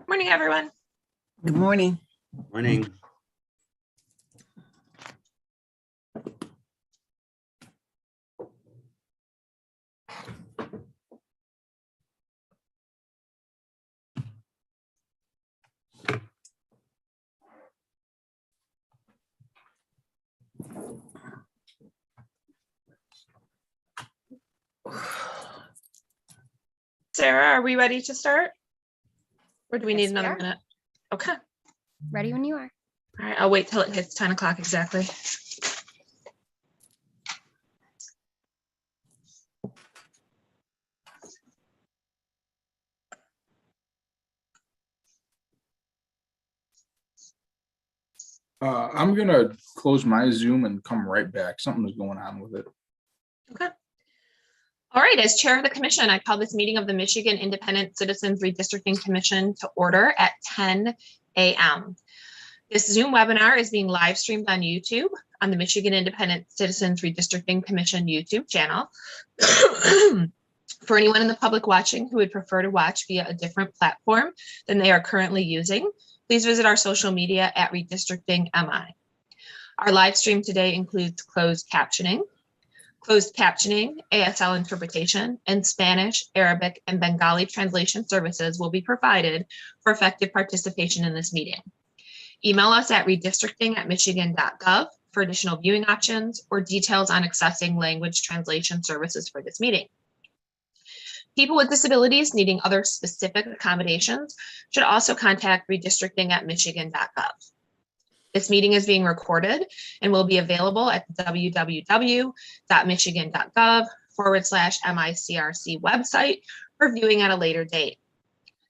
Morning, everyone. Good morning. Morning. Sarah, are we ready to start? Or do we need Yes, we another are. minute? Okay. All Ready when you are. right, I'll wait till it hits 10 o'clock exactly. I'm gonna close my Zoom and come right back. Something is going on with it. Okay. All right, as chair of the commission, I call this meeting of the Michigan Independent Citizens Redistricting Commission to order at 10 a.m. This Zoom webinar is being live streamed on YouTube on the Michigan Independent Citizens Redistricting Commission YouTube channel. For anyone in the public watching who would prefer to watch via a different platform than they are currently using, please visit our social media at Redistricting MI. Our live stream today includes closed captioning, ASL interpretation, and Spanish, Arabic, and Bengali translation services will be provided for effective participation in this meeting. Email us at redistricting@michigan.gov for additional viewing options or details on accessing language translation services for this meeting. People with disabilities needing other specific accommodations should also contact redistricting@michigan.gov. This meeting is being recorded and will be available at the www.michigan.gov/MICRC website for viewing at a later date.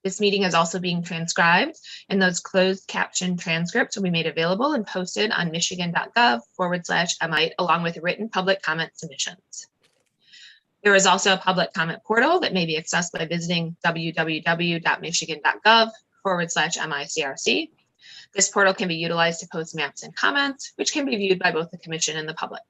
This meeting is also being transcribed, and those closed caption transcripts will be made available and posted on michigan.gov/MI along with written public comment submissions. There is also a public comment portal that may be accessed by visiting www.michigan.gov/MICRC. This portal can be utilized to post maps and comments, which can be viewed by both the commission and the public.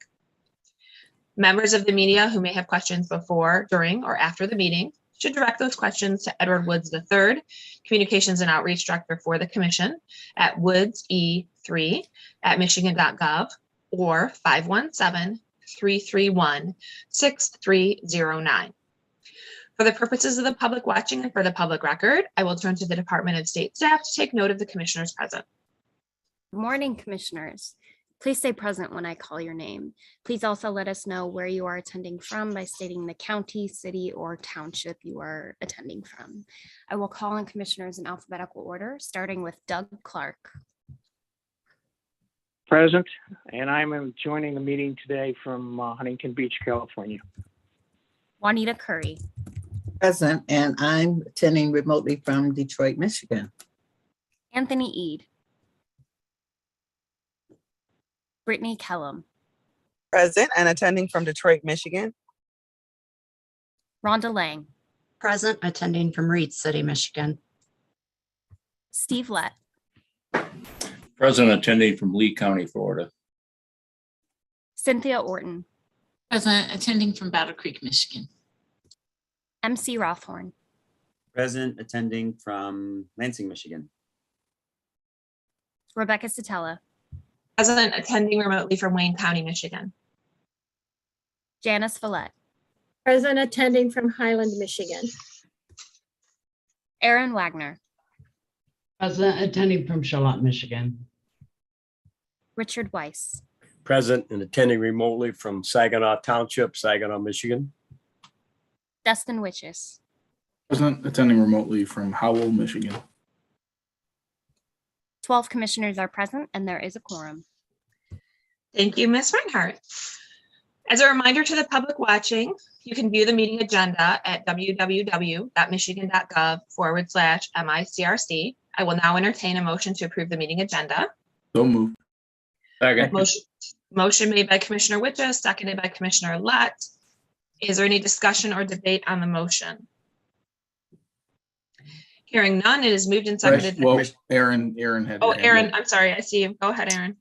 Members of the media who may have questions before, during, or after the meeting should direct those questions to Edward Woods III, Communications and Outreach Director for the Commission at woodse3@michigan.gov or 517-331-6309. For the purposes of the public watching and for the public record, I will turn to the Department of State staff to take note of the commissioners present. Good morning, commissioners. Please stay present when I call your name. Please also let us know where you are attending from by stating the county, city, or township you are attending from. I will call on commissioners in alphabetical order, starting with Doug Clark. Present, and I'm joining the meeting today from Huntington Beach, California. Juanita Curry. Present, and I'm attending remotely from Detroit, Michigan. Anthony Eade. Brittany Kellum. Present and attending from Detroit, Michigan. Rhonda Lang. Present, attending from Reed City, Michigan. Steve Lett. Present, attending from Lee County, Florida. Cynthia Orton. Present, attending from Battle Creek, Michigan. MC Rothhorn. Present, attending from Lansing, Michigan. Rebecca Satella. Present, attending remotely from Wayne County, Michigan. Janice Follett. Present, attending from Highland, Michigan. Aaron Wagner. Present, attending from Charlotte, Michigan. Richard Weiss. Present and attending remotely from Saginaw Township, Saginaw, Michigan. Dustin Witches. Present, attending remotely from Howell, Michigan. 12 commissioners are present and there is a quorum. Thank you, Ms. Reinhardt. As a reminder to the public watching, you can view the meeting agenda at www.michigan.gov/MICRC. I will now entertain a motion to approve the meeting agenda. So moved. Second. Motion made by Commissioner Witches, seconded by Commissioner Lett. Is there any discussion or debate on the motion? Hearing none, it is moved and seconded. Well, Aaron had. Oh, her hand Aaron, up. I'm sorry. I see you. Go ahead, Aaron.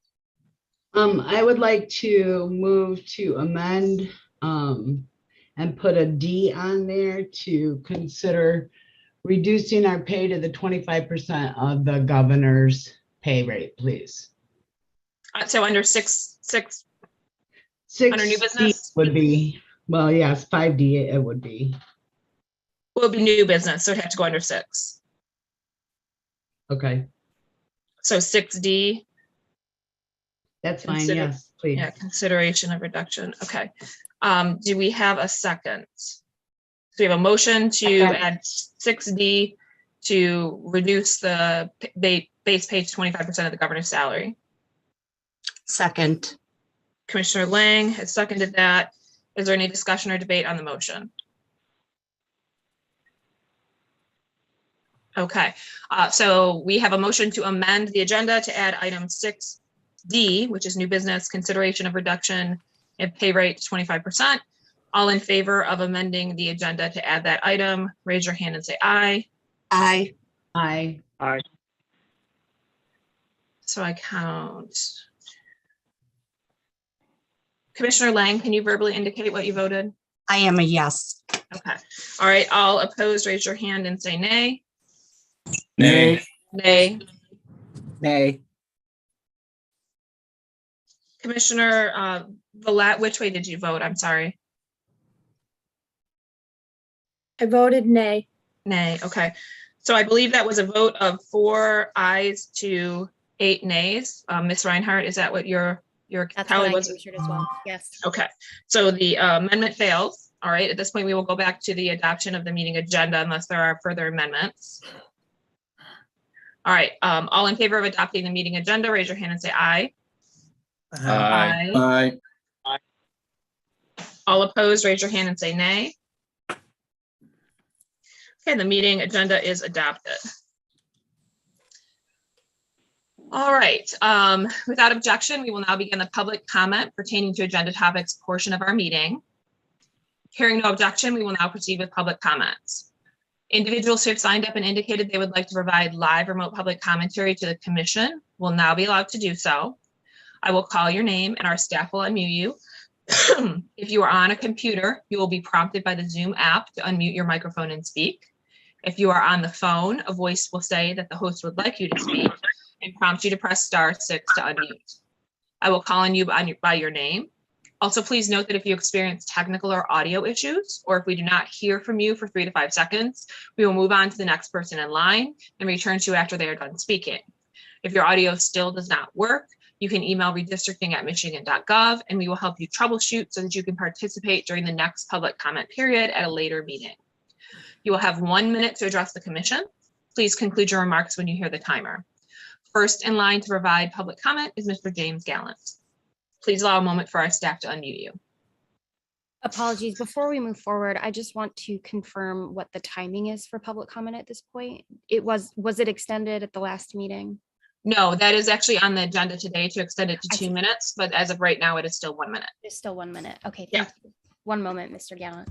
I would like to move to amend and put a D on there to consider reducing our pay to the 25% of the governor's pay rate, please. So under six, under new 6D business, would be, well, yes, 5D it would be. will be new business, so it'd have to go under 6. Okay, So 6D, that's fine. Consider- Yes, please. yeah, consideration of reduction. Okay. Do we have a second? So we have a motion to Second. add 6D to reduce the base pay to 25% of the governor's salary. Second. Commissioner Lang has seconded that. Is there any discussion or debate on the motion? Okay, so we have a motion to amend the agenda to add item 6D, which is new business consideration of reduction in pay rate to 25%. All in favor of amending the agenda to add that item, raise your hand and say aye. Aye. Aye. Aye. So I count. Commissioner Lang, can you verbally indicate what you voted? I am a yes. Okay, all right, all opposed, raise your hand and say nay. Nay. Nay. Nay. Commissioner Villatte, which way did you vote? I'm sorry. I voted nay. Nay, okay. So I believe that was a vote of 4 ayes to 8 nays. Ms. Reinhardt, is that what your That's tally what I was? captured as well. Yes. Okay, so the amendment fails. All right, at this point, we will go back to the adoption of the meeting agenda unless there are further amendments. All right, all in favor of adopting the meeting agenda, raise your hand and say aye. Aye. Aye. All opposed, raise your hand and say nay. Okay, the meeting agenda is adopted. All right, without objection, we will now begin the public comment pertaining to agenda topics portion of our meeting. Hearing no objection, we will now proceed with public comments. Individuals who have signed up and indicated they would like to provide live remote public commentary to the commission will now be allowed to do so. I will call your name and our staff will unmute you. If you are on a computer, you will be prompted by the Zoom app to unmute your microphone and speak. If you are on the phone, a voice will say that the host would like you to speak and prompt you to press *6 to unmute. I will call on you by your name. Also, please note that if you experience technical or audio issues, or if we do not hear from you for 3 to 5 seconds, we will move on to the next person in line and return to you after they are done speaking. If your audio still does not work, you can email redistricting@michigan.gov and we will help you troubleshoot so that you can participate during the next public comment period at a later meeting. You will have 1 minute to address the commission. Please conclude your remarks when you hear the timer. First in line to provide public comment is Mr. James Gallant. Please allow a moment for our staff to unmute you. Apologies. Before we move forward, I just want to confirm what the timing is for public comment at this point. Was it extended at the last meeting? No, that is actually on the agenda today to extend it to I 2 see. minutes, but as of right now, it is still 1 minute. It's still 1 minute. Okay, Yeah. thank you. 1 moment, Mr. Gallant.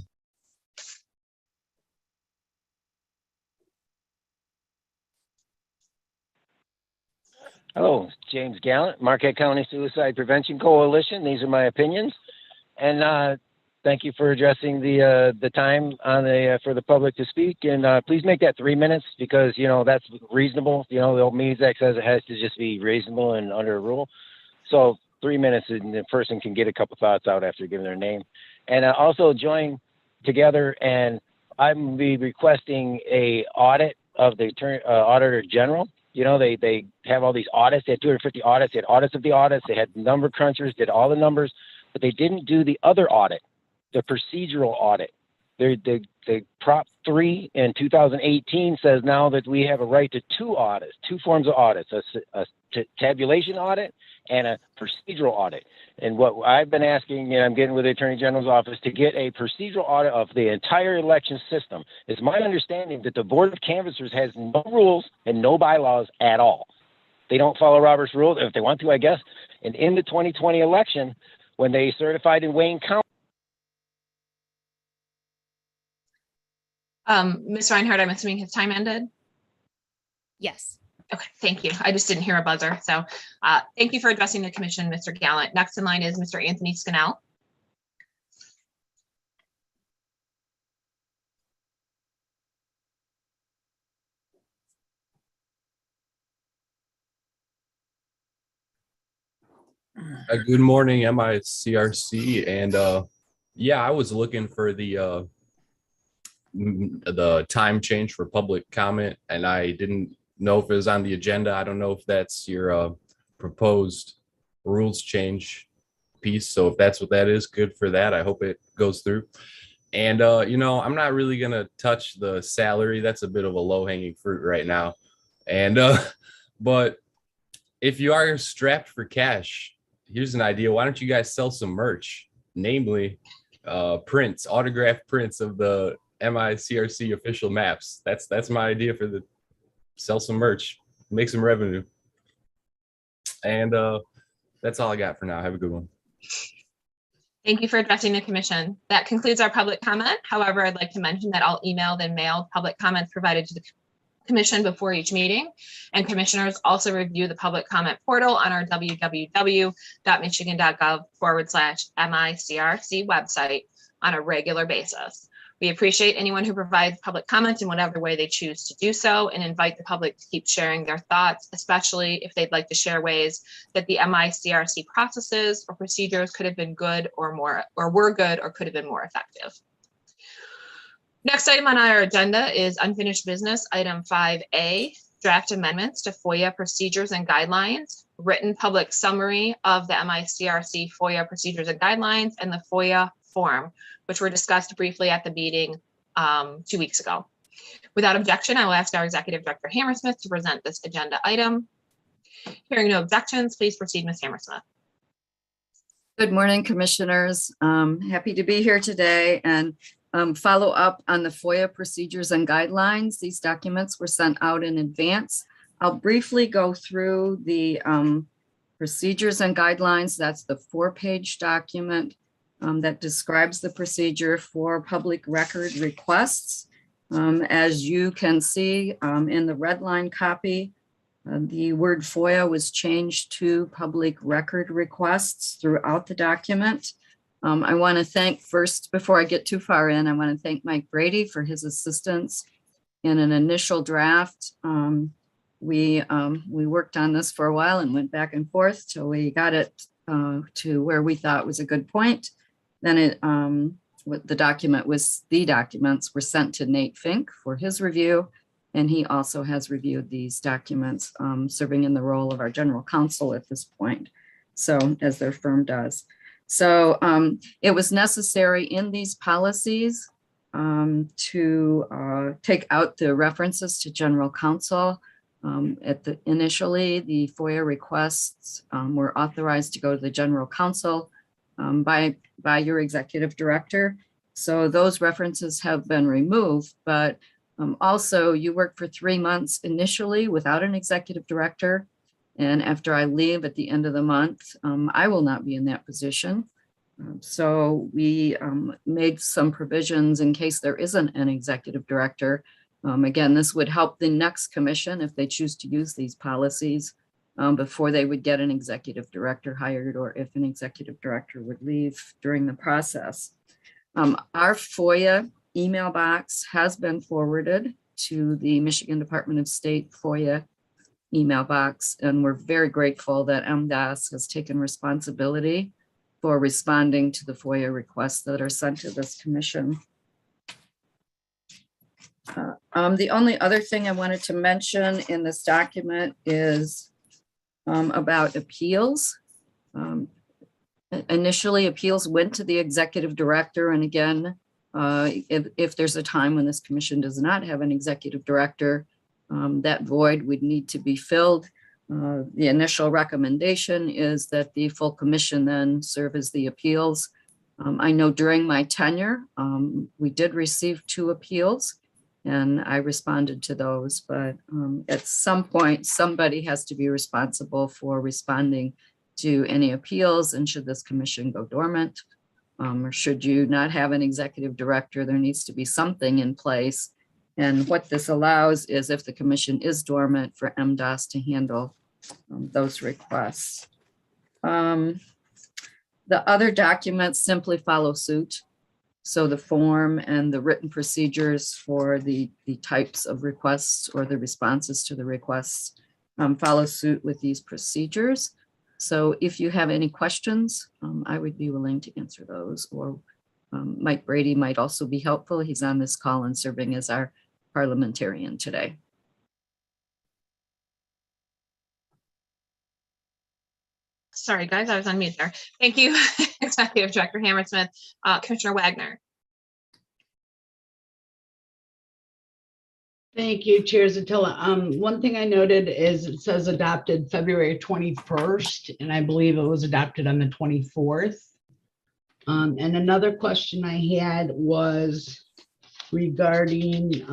Hello, James Gallant, Marquette County Suicide Prevention Coalition. These are my opinions. And thank you for addressing the time on for the public to speak. And please make that 3 minutes because, you know, that's reasonable. You know, the old Means Act says it has to just be reasonable and under a rule. So 3 minutes and the person can get a couple thoughts out after giving their name. And also join together and I'm be requesting a audit of the Auditor General. You know, they have all these audits. They had 250 audits. They had audits of the audits. They had number crunchers, did all the numbers, but they didn't do the other audit, the procedural audit. The Prop 3 in 2018 says now that we have a right to 2 audits, 2 forms of audits, a tabulation audit and a procedural audit. And what I've been asking, and I'm getting with the Attorney General's office, to get a procedural audit of the entire election system. It's my understanding that the Board of Canvassers has no rules and no bylaws at all. They don't follow Robert's rules, if they want to, I guess. And in the 2020 election, when they certified in Wayne County, Ms. Reinhardt, I'm assuming his time ended? Yes. Okay, thank you. I just didn't hear a buzzer. So thank you for addressing the commission, Mr. Gallant. Next in line is Mr. Anthony Scannell. Good morning, MICRC, and yeah, I was looking for the time change for public comment, and I didn't know if it was on the agenda. I don't know if that's your proposed rules change piece. So if that's what that is, good for that. I hope it goes through. And I'm not really gonna touch the salary. That's a bit of a low-hanging fruit right now. And but if you are strapped for cash, here's an idea. Why don't you guys sell some merch, namely prints, autographed prints of the MICRC official maps. That's my idea for the sell some merch, make some revenue. And that's all I got for now. Have a good one. Thank you for addressing the commission. That concludes our public comment. However, I'd like to mention that I'll email and mail public comments provided to the commission before each meeting, and commissioners also review the public comment portal on our www.michigan.gov/MICRC website on a regular basis. We appreciate anyone who provides public comment in whatever way they choose to do so, and invite the public to keep sharing their thoughts, especially if they'd like to share ways that the MICRC processes or procedures could have been good or were good or could have been more effective. Next item on our agenda is unfinished business, item 5A, draft amendments to Foia procedures and guidelines, written public summary of the MICRC Foia procedures and guidelines, and the Foia form, which were discussed briefly at the meeting 2 weeks ago. Without objection, I will ask our Executive Director Hammersmith to present this agenda item. Hearing no objections, please proceed, Ms. Hammersmith. Good morning, commissioners. Happy to be here today and follow up on the Foia procedures and guidelines. These documents were sent out in advance. I'll briefly go through the procedures and guidelines. That's the 4-page document that describes the procedure for public record requests. As you can see in the red line copy, the word Foia was changed to public record requests throughout the document. I want to thank first, before I get too far in, I want to thank Mike Brady for his assistance in an initial draft. We worked on this for a while and went back and forth till we got it to where we thought was a good point. Then the documents were sent to Nate Fink for his review, and he also has reviewed these documents, serving in the role of our general counsel at this point, so as their firm does. So it was necessary in these policies to take out the references to general counsel. Initially, the Foia requests were authorized to go to the general counsel by your executive director. So those references have been removed, but also you work for 3 months initially without an executive director. And after I leave at the end of the month, I will not be in that position. So we made some provisions in case there isn't an executive director. Again, this would help the next commission if they choose to use these policies before they would get an executive director hired, or if an executive director would leave during the process. Our Foia email box has been forwarded to the Michigan Department of State Foia email box, and we're very grateful that MDOS has taken responsibility for responding to the Foia requests that are sent to this commission. The only other thing I wanted to mention in this document is about appeals. Initially, appeals went to the executive director, and again, if there's a time when this commission does not have an executive director, that void would need to be filled. The initial recommendation is that the full commission then serve as the appeals. I know during my tenure, we did receive 2 appeals, and I responded to those, but at some point, somebody has to be responsible for responding to any appeals. And should this commission go dormant, or should you not have an executive director, there needs to be something in place. And what this allows is, if the commission is dormant, for MDOS to handle those requests. The other documents simply follow suit. So the form and the written procedures for the types of requests or the responses to the requests follow suit with these procedures. So if you have any questions, I would be willing to answer those, or Mike Brady might also be helpful. He's on this call and serving as our parliamentarian today. Sorry, guys, I was on mute there. Thank you, Executive Director Hammersmith. Commissioner Wagner. Thank you, Chair Zatilla. One thing I noted is it says adopted February 21st, and I believe it was adopted on the 24th. And another question I had was regarding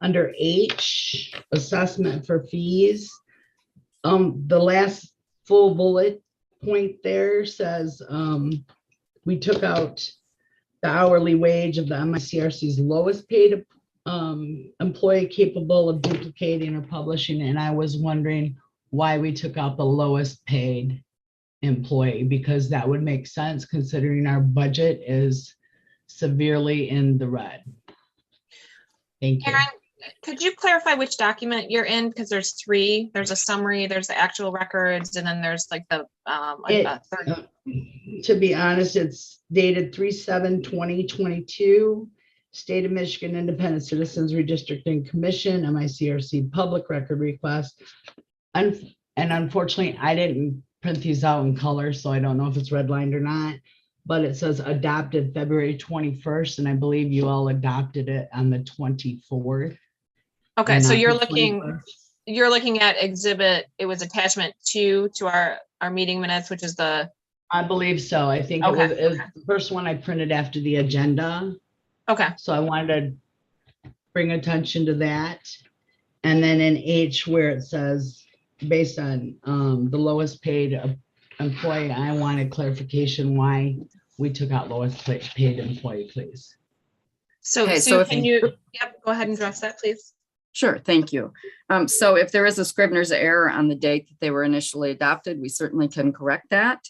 under H, assessment for fees. The last full bullet point there says we took out the hourly wage of the MICRC's lowest paid employee capable of duplicating or publishing, and I was wondering why we took out the lowest paid employee, because that would make sense considering our budget is severely in the red. Thank you. Karen, could you clarify which document you're in? Because there's three. There's a summary, there's the actual records, and then there's like the third. To be honest, it's dated 3/7/2022. State of Michigan Independent Citizens Redistricting Commission, MICRC public record request. And unfortunately, I didn't print these out in color, so I don't know if it's redlined or not, but it says adopted February 21st, and I believe you all adopted it on the 24th. Okay, so you're looking at exhibit, it was attachment 2 to our meeting minutes, which is the. I believe so. I think it was the first one I printed after the agenda. Okay. So I wanted to bring attention to that. And then in H, where it says based on the lowest paid employee, I wanted clarification why we took out lowest paid employee, please. So, Okay, Sue, can you go ahead and address that, please? Sure, thank you. So if there is a Scrivener's error on the date that they were initially adopted, we certainly can correct that.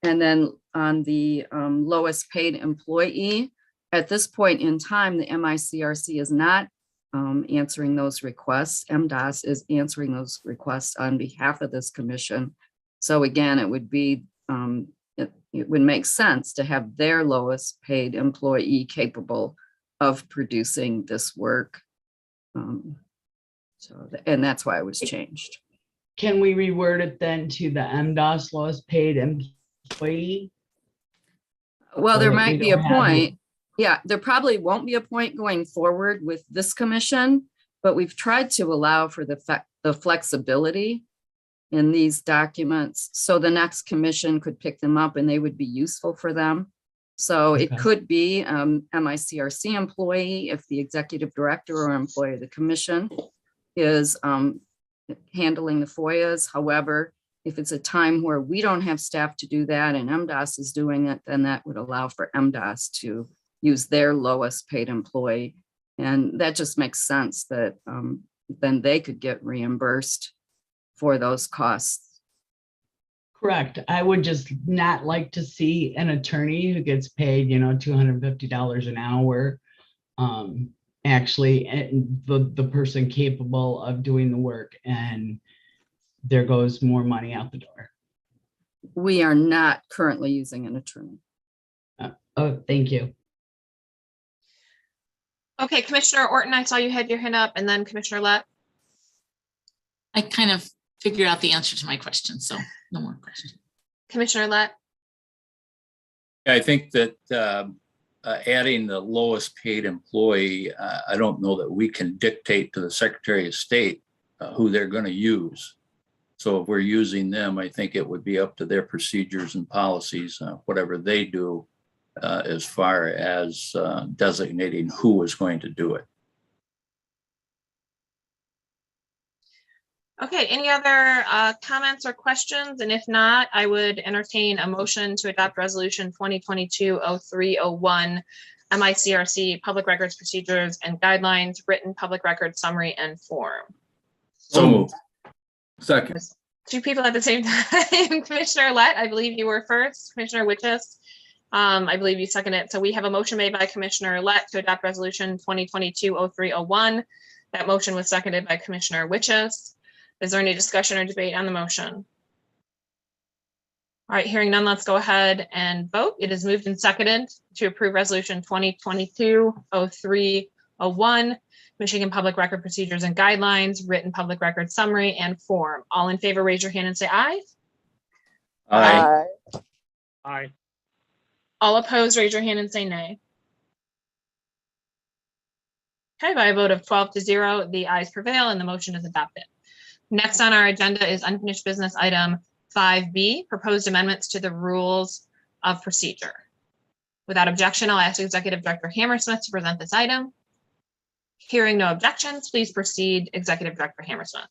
And then on the lowest paid employee, at this point in time, the MICRC is not answering those requests. MDOS is answering those requests on behalf of this commission. So again, it would be, it would make sense to have their lowest paid employee capable of producing this work. And that's why it was changed. Can we reword it then to the MDOS lowest paid employee? Well, there might be a point. Yeah, there probably won't be a point going forward with this commission, but we've tried to allow for the flexibility in these documents so the next commission could pick them up and they would be useful for them. So it could be MICRC employee if the executive director or employee of the commission is handling the FOIAs. However, if it's a time where we don't have staff to do that and MDOS is doing it, then that would allow for MDOS to use their lowest paid employee. And that just makes sense that then they could get reimbursed for those costs. Correct. I would just not like to see an attorney who gets paid, $250 an hour, actually the person capable of doing the work, and there goes more money out the door. We are not currently using an attorney. Oh, thank you. Okay, Commissioner Orton, I saw you had your hand up, and then Commissioner Lett. I kind of figured out the answer to my question, so no more questions. Commissioner Lett. I think that adding the lowest paid employee, I don't know that we can dictate to the Secretary of State who they're going to use. So if we're using them, I think it would be up to their procedures and policies, whatever they do, as far as designating who is going to do it. Okay, any other comments or questions? And if not, I would entertain a motion to adopt resolution 2022-0301, MICRC Public Records Procedures and Guidelines, Written Public Record Summary and Form. So moved. Second. Two people at the same time. Commissioner Lett, I believe you were first. Commissioner Witches, I believe you seconded it. So we have a motion made by Commissioner Lett to adopt resolution 2022-0301. That motion was seconded by Commissioner Witches. Is there any discussion or debate on the motion? All right, hearing none, let's go ahead and vote. It is moved and seconded to approve Resolution 2022-0301, Michigan Public Record Procedures and Guidelines, Written Public Record Summary and Form. All in favor, raise your hand and say aye. Aye. Aye. All opposed, raise your hand and say nay. Okay, by a vote of 12-0, the ayes prevail and the motion is adopted. Next on our agenda is unfinished business item 5B, proposed amendments to the rules of procedure. Without objection, I'll ask Executive Director Hammersmith to present this item. Hearing no objections, please proceed, Executive Director Hammersmith.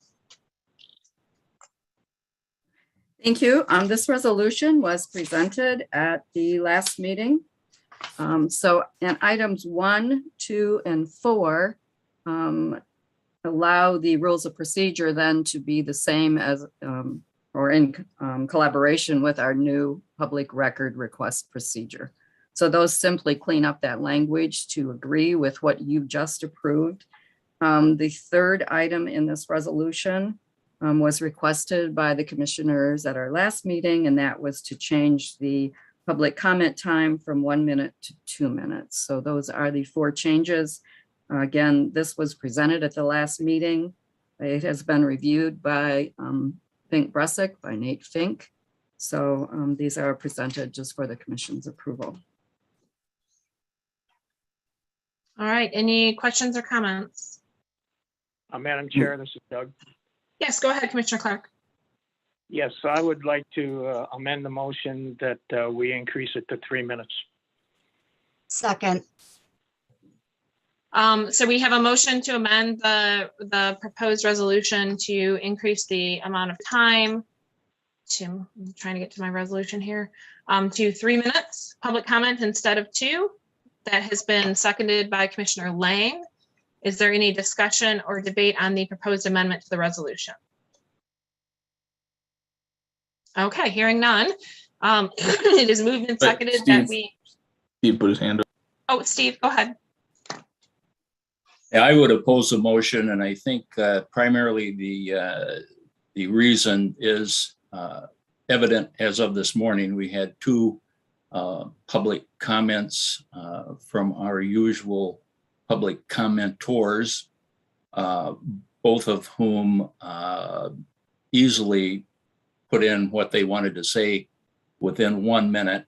Thank you. This resolution was presented at the last meeting. So in items 1, 2, and 4, allow the rules of procedure then to be the same as or in collaboration with our new public record request procedure. So those simply clean up that language to agree with what you just approved. The third item in this resolution was requested by the commissioners at our last meeting, and that was to change the public comment time from 1 minute to 2 minutes. So those are the 4 changes. Again, this was presented at the last meeting. It has been reviewed by Fink Bresic, by Nate Fink. So these are presented just for the commission's approval. All right, any questions or comments? Madam Chair, this is Doug. Yes, go ahead, Commissioner Clark. Yes, I would like to amend the motion that we increase it to 3 minutes. Second. So we have a motion to amend the proposed resolution to increase the amount of time to, I'm trying to get to my resolution here, to 3 minutes, public comment instead of 2. That has been seconded by Commissioner Lang. Is there any discussion or debate on the proposed amendment to the resolution? Okay, hearing none. It is moved and seconded that we. Steve put his hand up. Oh, Steve, go ahead. Yeah, I would oppose the motion, and I think primarily the reason is evident as of this morning. We had 2 public comments from our usual public commentors, both of whom easily put in what they wanted to say within 1 minute.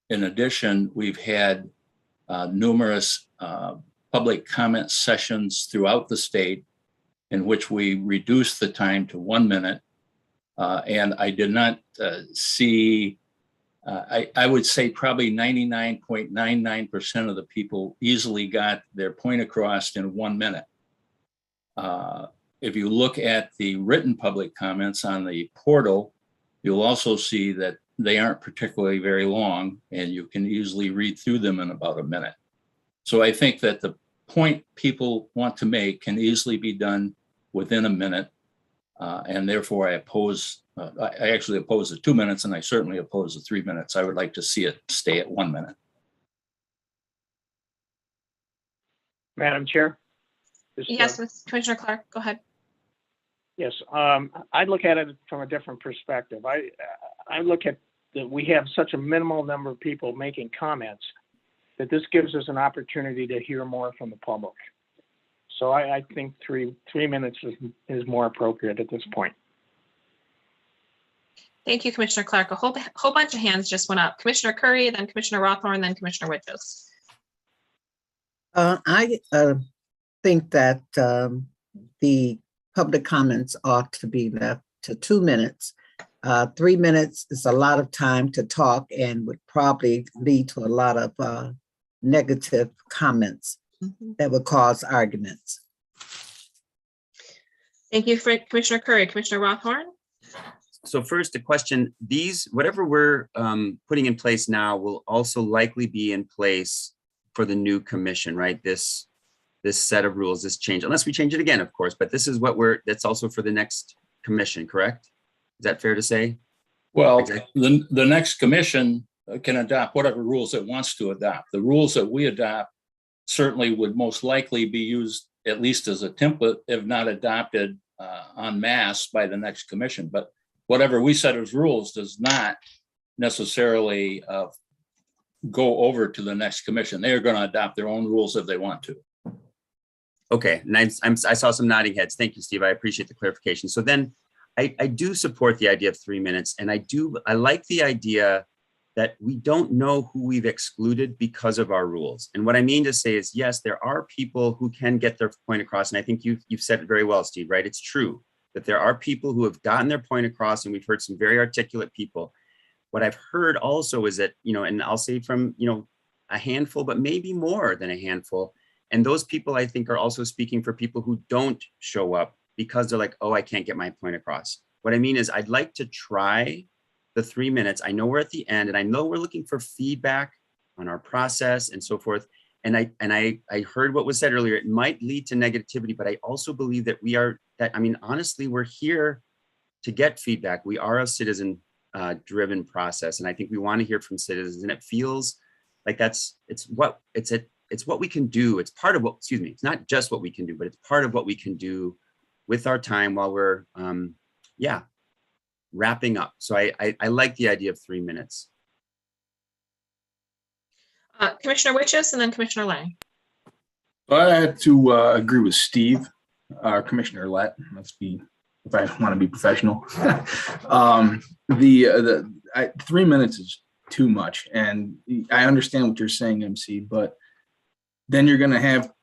In addition, we've had numerous public comment sessions throughout the state in which we reduced the time to 1 minute. And I did not see, I would say probably 99.99% of the people easily got their point across in 1 minute. If you look at the written public comments on the portal, you'll also see that they aren't particularly very long, and you can easily read through them in about a minute. So I think that the point people want to make can easily be done within a minute, and therefore I actually oppose the 2 minutes, and I certainly oppose the 3 minutes. I would like to see it stay at 1 minute. Madam Chair? Yes, Commissioner Clark, go ahead. Yes, I look at it from a different perspective. I look at that we have such a minimal number of people making comments that this gives us an opportunity to hear more from the public. So I think three minutes is more appropriate at this point. Thank you, Commissioner Clark. A whole bunch of hands just went up. Commissioner Curry, then Commissioner Rothorn, then Commissioner Wichos. I think that the public comments ought to be left to 2 minutes. 3 minutes is a lot of time to talk and would probably lead to a lot of negative comments that would cause arguments. Thank you, Commissioner Curry. Commissioner Rothorn? So first, a question. These, whatever we're putting in place now will also likely be in place for the new commission, right? This set of rules, this change, unless we change it again, of course, but this is what that's also for the next commission, correct? Is that fair to say? Well, exactly. the next commission can adopt whatever rules it wants to adopt. The rules that we adopt certainly would most likely be used at least as a template, if not adopted en masse by the next commission. But whatever we set as rules does not necessarily go over to the next commission. They are going to adopt their own rules if they want to. Okay, nice. I saw some nodding heads. Thank you, Steve. I appreciate the clarification. So then I do support the idea of 3 minutes, and I like the idea that we don't know who we've excluded because of our rules. And what I mean to say is, yes, there are people who can get their point across. And I think you've said it very well, Steve, right? It's true that there are people who have gotten their point across, and we've heard some very articulate people. What I've heard also is that, and I'll say from, a handful, but maybe more than a handful. And those people, I think, are also speaking for people who don't show up because they're like, oh, I can't get my point across. What I mean is I'd like to try the 3 minutes. I know we're at the end, and I know we're looking for feedback on our process and so forth. And I heard what was said earlier. It might lead to negativity, but I also believe that honestly, we're here to get feedback. We are a citizen driven process. And I think we want to hear from citizens, and it feels like it's what we can do. It's part of what, it's not just what we can do, but it's part of what we can do with our time while we're, wrapping up. So I like the idea of 3 minutes. Commissioner Witches and then Commissioner Lang. I had to agree with Steve, Commissioner Lett. If I want to be professional. 3 minutes is too much, and I understand what you're saying, MC, but then you're going to have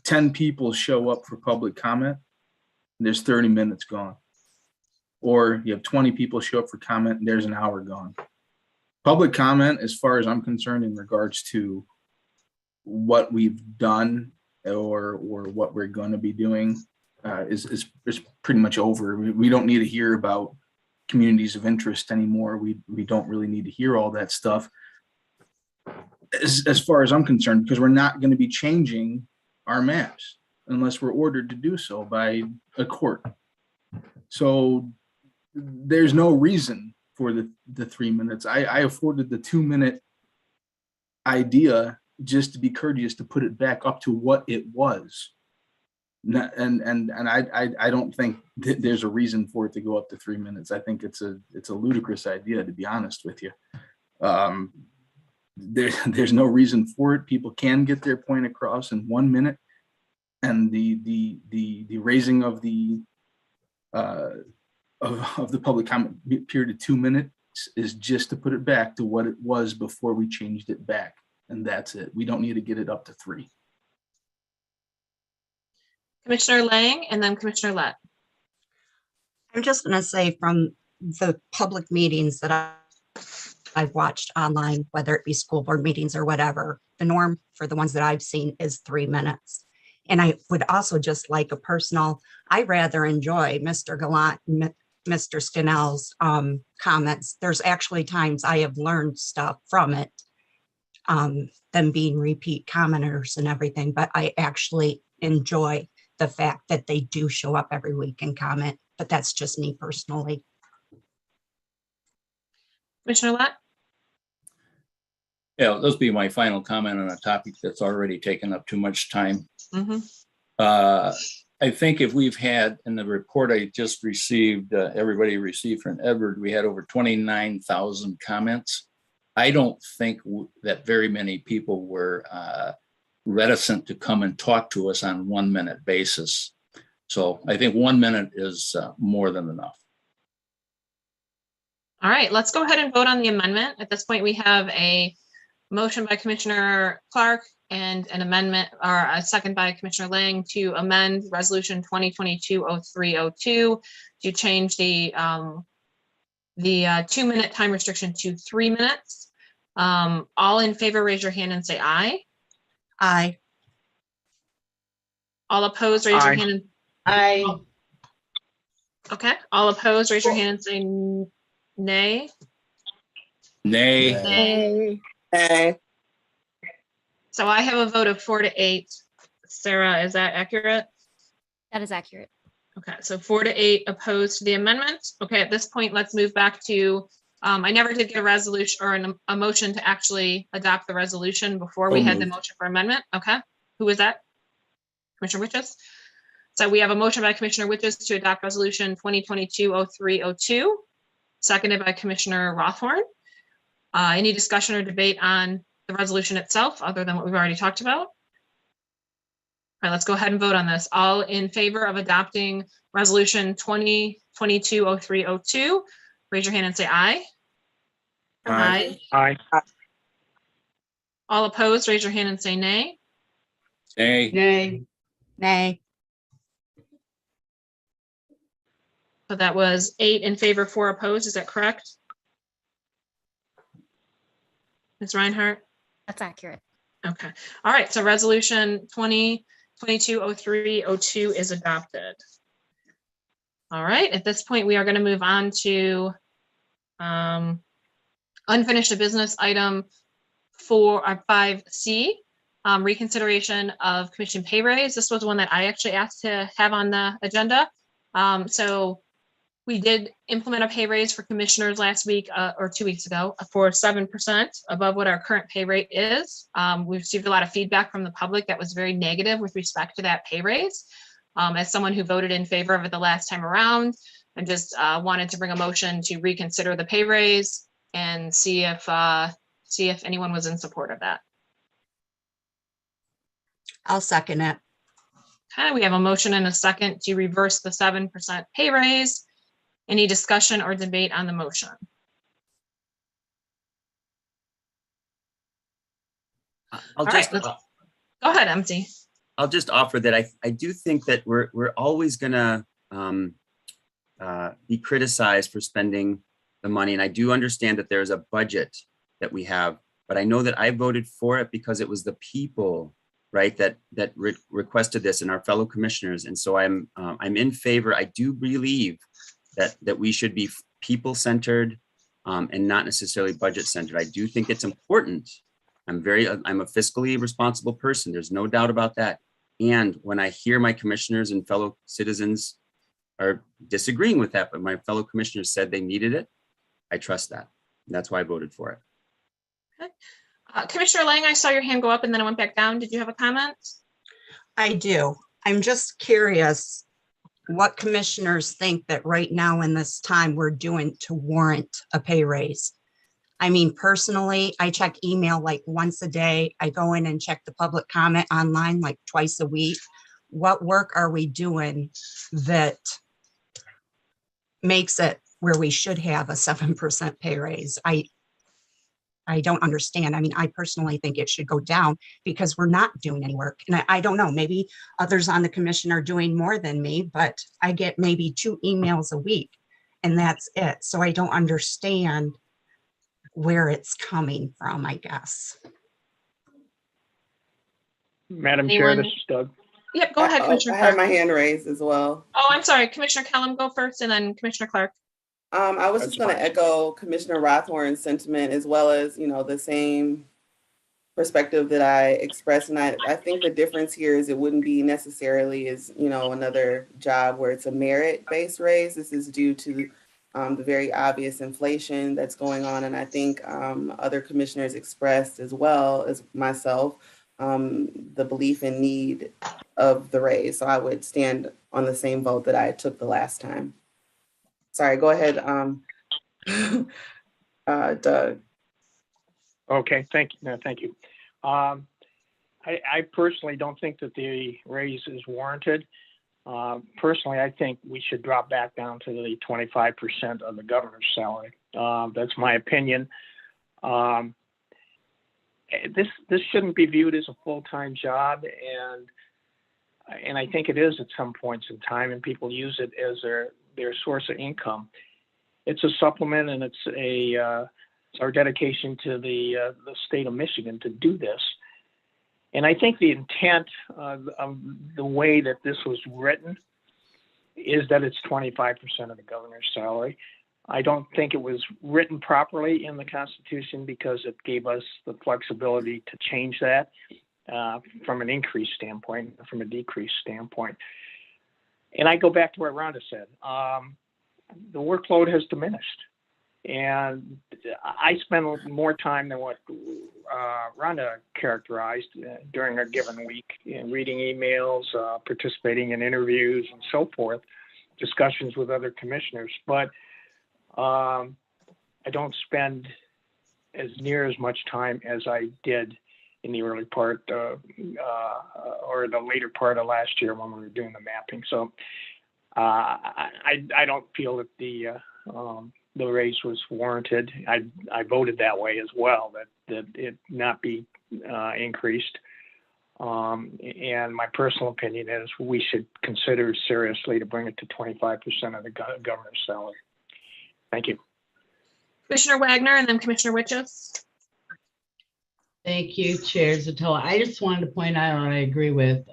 10 people show up for public comment, and there's 30 minutes gone. Or you have 20 people show up for comment, and there's an hour gone. Public comment, as far as I'm concerned, in regards to what we've done or what we're going to be doing, is pretty much over. We don't need to hear about communities of interest anymore. We don't really need to hear all that stuff, as far as I'm concerned, because we're not going to be changing our maps unless we're ordered to do so by a court. So there's no reason for the 3 minutes. I afforded the 2 minute idea just to be courteous, to put it back up to what it was. And I don't think that there's a reason for it to go up to 3 minutes. I think it's a ludicrous idea, to be honest with you. There's no reason for it. People can get their point across in 1 minute, and the raising of the public comment period to 2 minutes is just to put it back to what it was before we changed it back, and that's it. We don't need to get it up to 3. Commissioner Lang and then Commissioner Lett. I'm just going to say, from the public meetings that I've watched online, whether it be school board meetings or whatever, the norm for the ones that I've seen is 3 minutes. And I would also just like a personal, I rather enjoy Mr. Gallant, Mr. Scannell's comments. There's actually times I have learned stuff from it, them being repeat commenters and everything, but I actually enjoy the fact that they do show up every week and comment, but that's just me personally. Commissioner Lett? Yeah, this will be my final comment on a topic that's already taken up too much time. Mm-hmm. I think if we've had, in the report I just received, everybody received from Edward, we had over 29,000 comments. I don't think that very many people were reticent to come and talk to us on 1 minute basis. So I think 1 minute is more than enough. All right, let's go ahead and vote on the amendment. At this point, we have a motion by Commissioner Clark and an amendment, or a second by Commissioner Lang, to amend Resolution 2022-0302 to change the 2 minute time restriction to 3 minutes. All in favor, raise your hand and say aye. Aye. All opposed, raise your hand. Aye. Okay, all opposed, raise your hand and say nay. Nay. Nay. Nay. So I have a vote of 4 to 8. Sarah, is that accurate? That is accurate. Okay, so 4 to 8 opposed to the amendment. Okay, at this point, let's move back to, I never did get a resolution or a motion to actually adopt the resolution before we had the motion for amendment. Okay, who was that? Commissioner Witches? So we have a motion by Commissioner Witches to adopt Resolution 2022-0302, seconded by Commissioner Rothorn. Any discussion or debate on the resolution itself, other than what we've already talked about? All right, let's go ahead and vote on this. All in favor of adopting resolution 2022-0302, raise your hand and say aye. Aye. Aye. All opposed, raise your hand and say nay. Nay. Nay. Nay. So that was 8 in favor, 4 opposed. Is that correct? Ms. Reinhardt? That's accurate. Okay. All right. So resolution 2022-0302 is adopted. All right. At this point, we are going to move on to unfinished business item 5C, reconsideration of commission pay raise. This was one that I actually asked to have on the agenda. So we did implement a pay raise for commissioners last week or 2 weeks ago for 7% above what our current pay rate is. We received a lot of feedback from the public that was very negative with respect to that pay raise. As someone who voted in favor of it the last time around, I just wanted to bring a motion to reconsider the pay raise and see if anyone was in support of that. I'll second it. Okay, we have a motion and a second to reverse the 7% pay raise. Any discussion or debate on the motion? I'll All just right, go ahead, MT. I'll just offer that I do think that we're always gonna be criticized for spending the money, and I do understand that there's a budget that we have, but I know that I voted for it because it was the people, right, that requested this and our fellow commissioners, and so I'm in favor. I do believe that we should be people-centered and not necessarily budget-centered. I do think it's important. I'm a fiscally responsible person. There's no doubt about that. And when I hear my commissioners and fellow citizens are disagreeing with that, but my fellow commissioners said they needed it, I trust that. And that's why I voted for it. Okay. Commissioner Lang, I saw your hand go up and then it went back down. Did you have a comment? I do. I'm just curious what commissioners think that right now in this time we're doing to warrant a pay raise. I mean, personally, I check email like once a day. I go in and check the public comment online like twice a week. What work are we doing that makes it where we should have a 7% pay raise? I don't understand. I mean, I personally think it should go down because we're not doing any work. And I don't know, maybe others on the commission are doing more than me, but I get maybe 2 emails a week and that's it. So I don't understand where it's coming from, I guess. Madam Chair, this is Doug. Yep, go ahead, Commissioner I have Clark. my hand raised as well. Oh, I'm sorry, Commissioner Kellum, go first and then Commissioner Clark. I was just going to echo Commissioner Rothorn's sentiment as well as, the same perspective that I expressed. And I think the difference here is it wouldn't be necessarily another job where it's a merit-based raise. This is due to the very obvious inflation that's going on. And I think other commissioners expressed as well as myself the belief and need of the raise. So I would stand on the same vote that I took the last time. Sorry, go ahead, Doug. Okay, thank you. No, thank you. I personally don't think that the raise is warranted. Personally, I think we should drop back down to the 25% of the governor's salary. That's my opinion. This shouldn't be viewed as a full-time job, and I think it is at some points in time, and people use it as their source of income. It's a supplement, and it's our dedication to the state of Michigan to do this. And I think the intent of the way that this was written is that it's 25% of the governor's salary. I don't think it was written properly in the Constitution because it gave us the flexibility to change that from an increase standpoint, from a decrease standpoint. And I go back to what Rhonda said. The workload has diminished. And I spend more time than what Rhonda characterized during a given week in reading emails, participating in interviews and so forth, discussions with other commissioners. But I don't spend as near as much time as I did in the early part or the later part of last year when we were doing the mapping. So I don't feel that the raise was warranted. I voted that way as well, that it not be increased. And my personal opinion is we should consider seriously to bring it to 25% of the governor's salary. Thank you. Commissioner Wagner and then Commissioner Witches. Thank you, Chair Zatola. I just wanted to point out, I agree with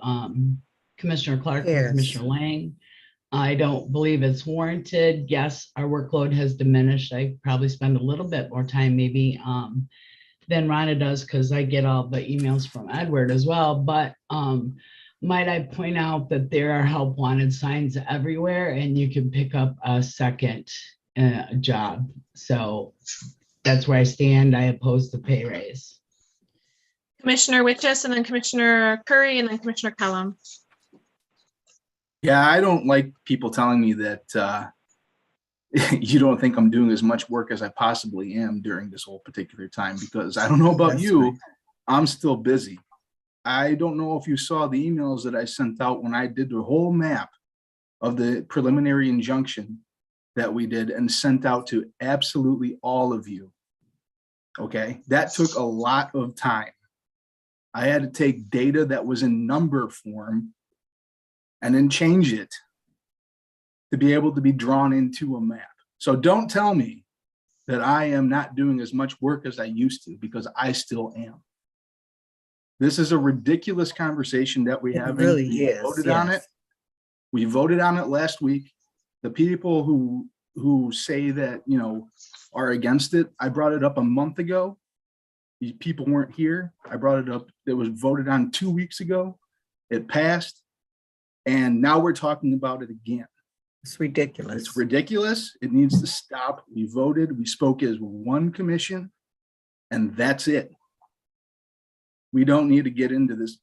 Commissioner Clark and Yes. Commissioner Lang. I don't believe it's warranted. Yes, our workload has diminished. I probably spend a little bit more time maybe than Rhonda does because I get all the emails from Edward as well. But might I point out that there are help wanted signs everywhere and you can pick up a second job. So that's where I stand. I oppose the pay raise. Commissioner Witches and then Commissioner Curry and then Commissioner Kellum. Yeah, I don't like people telling me that you don't think I'm doing as much work as I possibly am during this whole particular time, because I don't know about That's you, right. I'm still busy. I don't know if you saw the emails that I sent out when I did the whole map of the preliminary injunction that we did and sent out to absolutely all of you. Okay, that took a lot of time. I had to take data that was in number form and then change it to be able to be drawn into a map. So don't tell me that I am not doing as much work as I used to, because I still am. This is a ridiculous conversation that we have. It really We is. voted on it. Yes. We voted on it last week. The people who say that, you know, are against it, I brought it up a month ago. These people weren't here. I brought it up. It was voted on 2 weeks ago. It passed. And now we're talking about it again. It's ridiculous. It's ridiculous. It needs to stop. We voted. We spoke as one commission, and that's it. We don't need to get into this,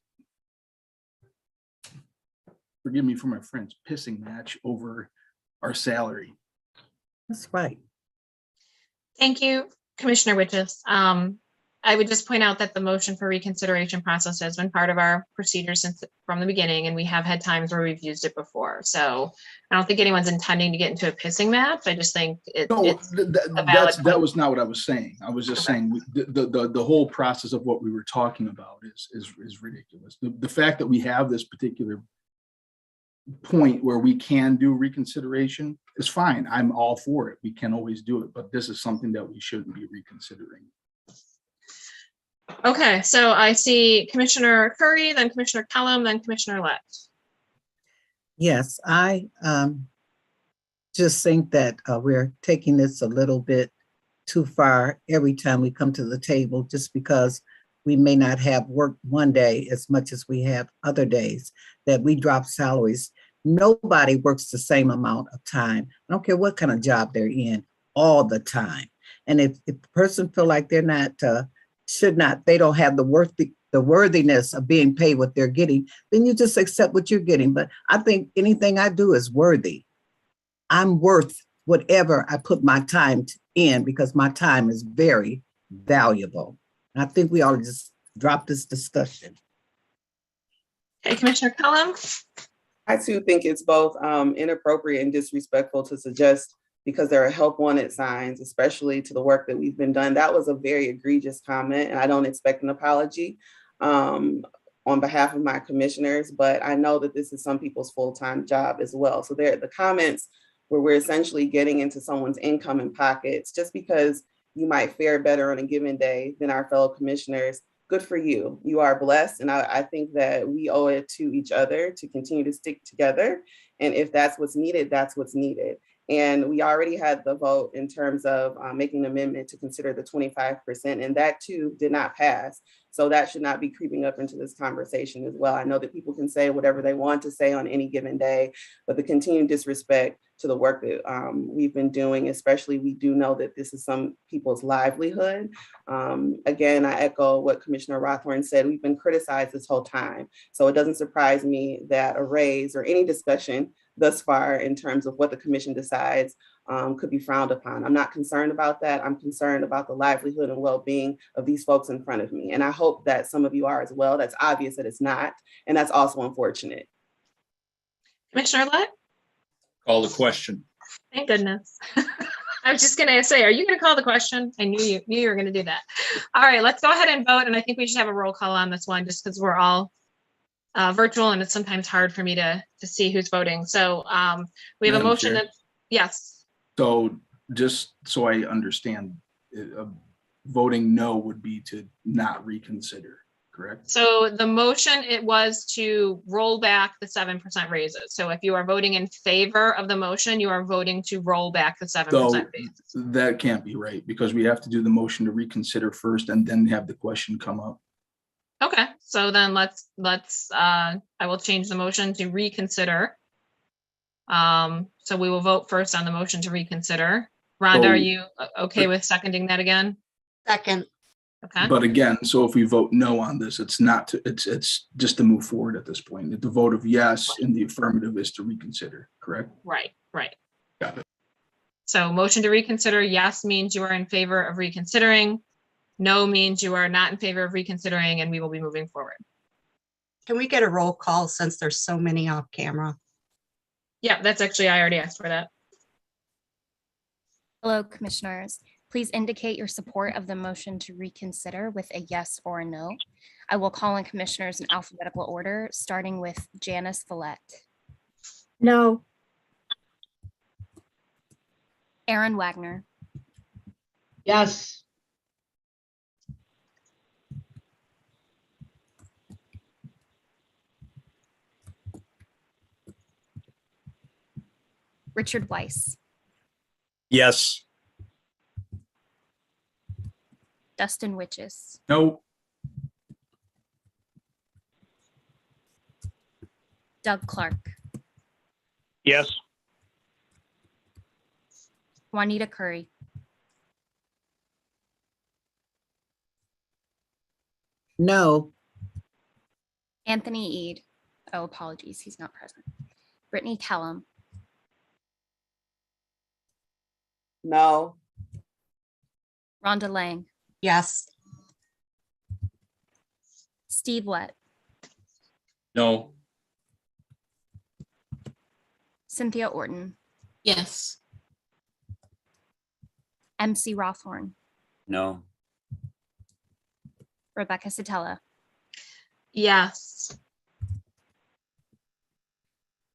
forgive me for my French, pissing match over our salary. That's right. Thank you, Commissioner Witches. I would just point out that the motion for reconsideration process has been part of our procedure since from the beginning, and we have had times where we've used it before. So I don't think anyone's intending to get into a pissing match. I just think it's That was not what I was saying. I was just saying the whole process of what we were talking about is ridiculous. The fact that we have this particular point where we can do reconsideration is fine. I'm all for it. We can always do it, but this is something that we shouldn't be reconsidering. Okay, so I see Commissioner Curry, then Commissioner Kellum, then Commissioner Lett. Yes, I just think that we're taking this a little bit too far every time we come to the table, just because we may not have work one day as much as we have other days, that we drop salaries. Nobody works the same amount of time. I don't care what kind of job they're in, all the time. And if the person feel like they're not, they don't have the worthiness of being paid what they're getting, then you just accept what you're getting. But I think anything I do is worthy. I'm worth whatever I put my time in, because my time is very valuable. And I think we ought to just drop this discussion. Okay, Commissioner Kellum. I too think it's both inappropriate and disrespectful to suggest, because there are help wanted signs, especially to the work that we've been done. That was a very egregious comment, and I don't expect an apology on behalf of my commissioners, but I know that this is some people's full-time job as well. So the comments where we're essentially getting into someone's income and pockets just because you might fare better on a given day than our fellow commissioners. Good for you. You are blessed. And I think that we owe it to each other to continue to stick together. And if that's what's needed, that's what's needed. And we already had the vote in terms of making an amendment to consider the 25%, and that too did not pass. So that should not be creeping up into this conversation as well. I know that people can say whatever they want to say on any given day, but the continued disrespect to the work that we've been doing, especially we do know that this is some people's livelihood. Again, I echo what Commissioner Rothorn said. We've been criticized this whole time. So it doesn't surprise me that a raise or any discussion thus far in terms of what the commission decides could be frowned upon. I'm not concerned about that. I'm concerned about the livelihood and well-being of these folks in front of me. And I hope that some of you are as well. That's obvious that it's not. And that's also unfortunate. Commissioner Lett? Call the question. Thank goodness. I was just gonna say, are you gonna call the question? I knew you were gonna do that. All right, let's go ahead and vote. And I think we should have a roll call on this one just because we're all virtual and it's sometimes hard for me to see who's voting. So we have a Madam motion Chair. that, yes. So just so I understand, voting no would be to not reconsider, correct? So the motion, it was to roll back the 7% raises. So if you are voting in favor of the motion, you are voting to roll back the 7% So raises. that can't be right because we have to do the motion to reconsider first and then have the question come up. Okay, so then I will change the motion to reconsider. So we will vote first on the motion to reconsider. Rhonda, So- are you okay with seconding that again? Second. Okay, But again, so if we vote no on this, it's not to, it's just to move forward at this point. The vote of yes in the affirmative is to reconsider, correct? right. Got it. So motion to reconsider, yes means you are in favor of reconsidering. No means you are not in favor of reconsidering, and we will be moving forward. Can we get a roll call since there's so many off camera? Yeah, that's actually, I already asked for that. Hello, commissioners. Please indicate your support of the motion to reconsider with a yes or a no. I will call on commissioners in alphabetical order, starting with Janice Follett, No. Aaron Wagner, Yes. Richard Weiss, Yes. Dustin Witches, No. Doug Clark, Yes. Juanita Curry, No. Anthony Eade. Oh, apologies, he's not present. Brittany Kellum, No. Rhonda Lang, Yes. Steve Lett, No. Cynthia Orton, Yes. MC Rothorn, No. Rebecca Satella. Yes.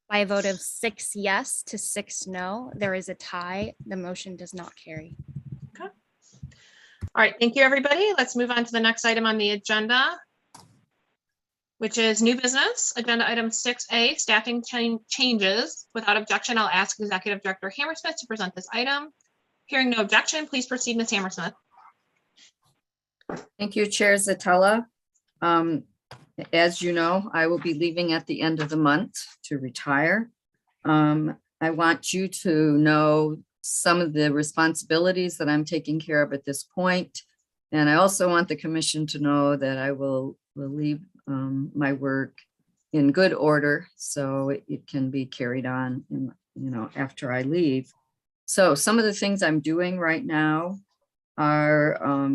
By a vote of 6 yes to 6 no, there is a tie. The motion does not carry. All right, thank you, everybody. Let's move on to the next item on the agenda, which is new business. Agenda item 6A, staffing changes. Without objection, I'll ask Executive Director Hammersmith to present this item. Hearing no objection, please proceed, Ms. Hammersmith. Thank you, Chair Zatella. As you know, I will be leaving at the end of the month to retire. I want you to know some of the responsibilities that I'm taking care of at this point. And I also want the commission to know that I will leave my work in good order so it can be carried on after I leave. So some of the things I'm doing right now are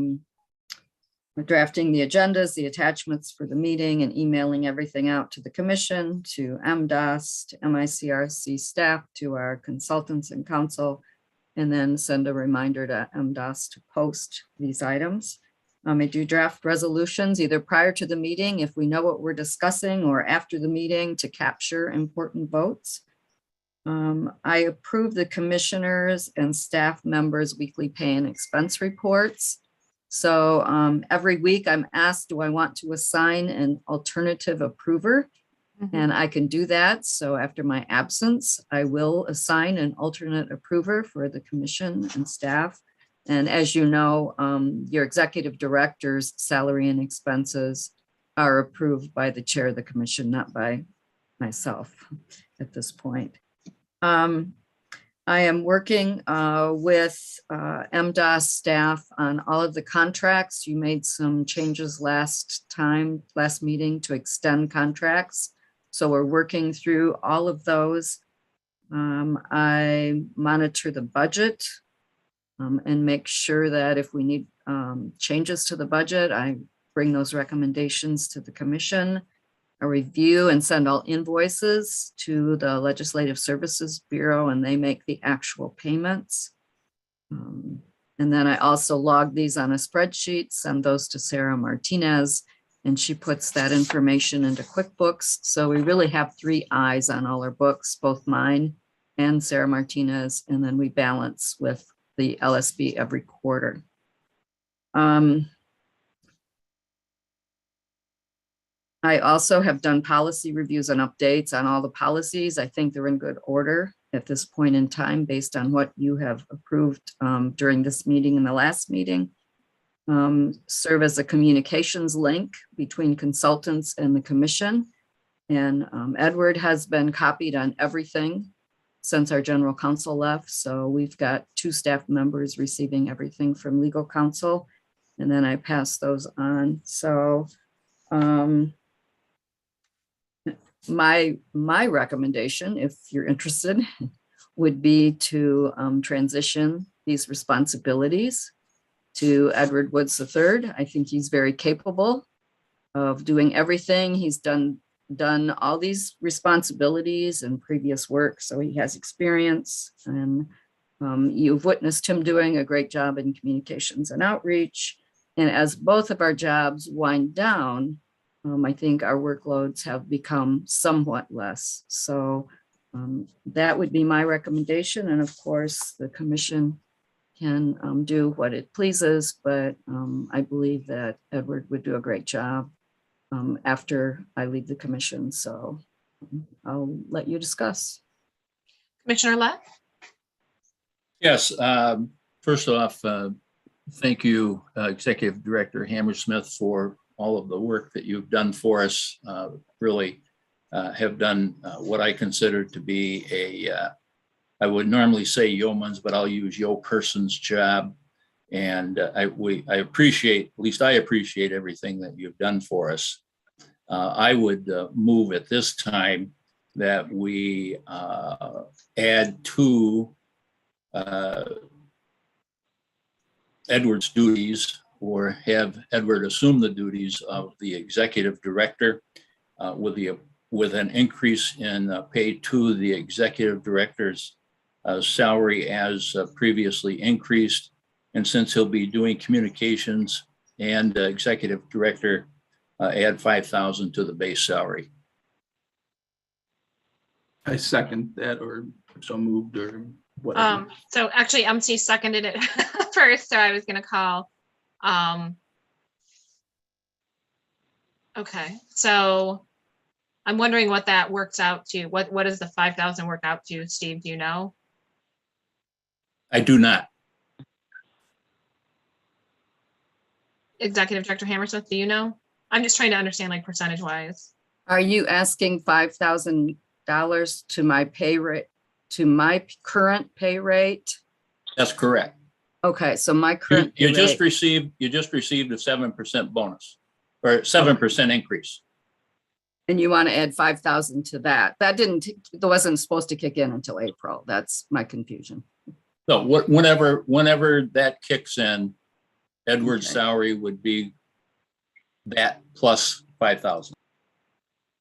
drafting the agendas, the attachments for the meeting, and emailing everything out to the commission, to MDOS, to MICRC staff, to our consultants and council, and then send a reminder to MDOS to post these items. I do draft resolutions either prior to the meeting if we know what we're discussing, or after the meeting to capture important votes. I approve the commissioners and staff members' weekly pay and expense reports. So every week I'm asked, do I want to assign an alternative approver? And I can do that. So after my absence, I will assign an alternate approver for the commission and staff. And as you know, your executive director's salary and expenses are approved by the chair of the commission, not by myself at this point. I am working with MDOS staff on all of the contracts. You made some changes last meeting to extend contracts. So we're working through all of those. I monitor the budget and make sure that if we need changes to the budget, I bring those recommendations to the commission. I review and send all invoices to the Legislative Services Bureau, and they make the actual payments. And then I also log these on a spreadsheet, send those to Sarah Martinez, and she puts that information into QuickBooks. So we really have 3 eyes on all our books, both mine and Sarah Martinez, and then we balance with the LSB every quarter. I also have done policy reviews and updates on all the policies. I think they're in good order at this point in time based on what you have approved during this meeting and the last meeting. Serve as a communications link between consultants and the commission. And Edward has been copied on everything since our general counsel left. So we've got 2 staff members receiving everything from legal counsel, and then I pass those on. So my recommendation, if you're interested, would be to transition these responsibilities to Edward Woods III. I think he's very capable of doing everything. He's done all these responsibilities and previous work, so he has experience, and you've witnessed him doing a great job in communications and outreach. And as both of our jobs wind down, I think our workloads have become somewhat less. So that would be my recommendation. And of course, the commission can do what it pleases, but I believe that Edward would do a great job after I leave the commission. So I'll let you discuss. Commissioner Lett? Yes, first off, thank you, Executive Director Hammersmith, for all of the work that you've done for us. Really have done what I consider to be I would normally say yeoman's, but I'll use yo person's job. And I appreciate, at least I appreciate everything that you've done for us. I would move at this time that we add to Edward's duties, or have Edward assume the duties of the executive director with an increase in pay to the executive director's salary as previously increased. And since he'll be doing communications and executive director, add $5,000 to the base salary. I second that, or so moved, or whatever. So actually MC seconded it first, so I was gonna call. Okay, so I'm wondering what that works out to. What does the 5,000 work out to, Steve? Do you know? I do not. Executive Director Hammersmith, do you know? I'm just trying to understand, like, percentage wise. Are you asking $5,000 to my pay rate, to my current pay rate? That's correct. Okay, so my current You pay just rate, received a 7% bonus, or 7% increase. and you want to add 5,000 to that. That wasn't supposed to kick in until April. That's my confusion. So whenever that kicks in, Edward's Okay. salary would be that plus 5,000.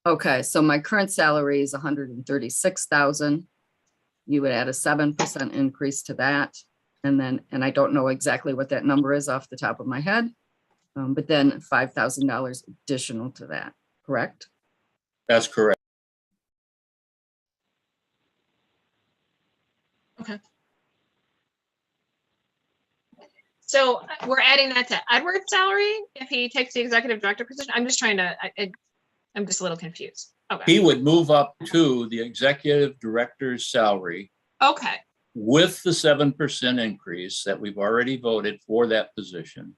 Okay, so my current salary is 136,000. You would add a 7% increase to that. And I don't know exactly what that number is off the top of my head, but then $5,000 additional to that, correct? That's correct. Okay. So we're adding that to Edward's salary if he takes the executive director position. I'm just trying to, I'm just a little confused. Okay. He would move up to the executive director's salary Okay. with the 7% increase that we've already voted for that position,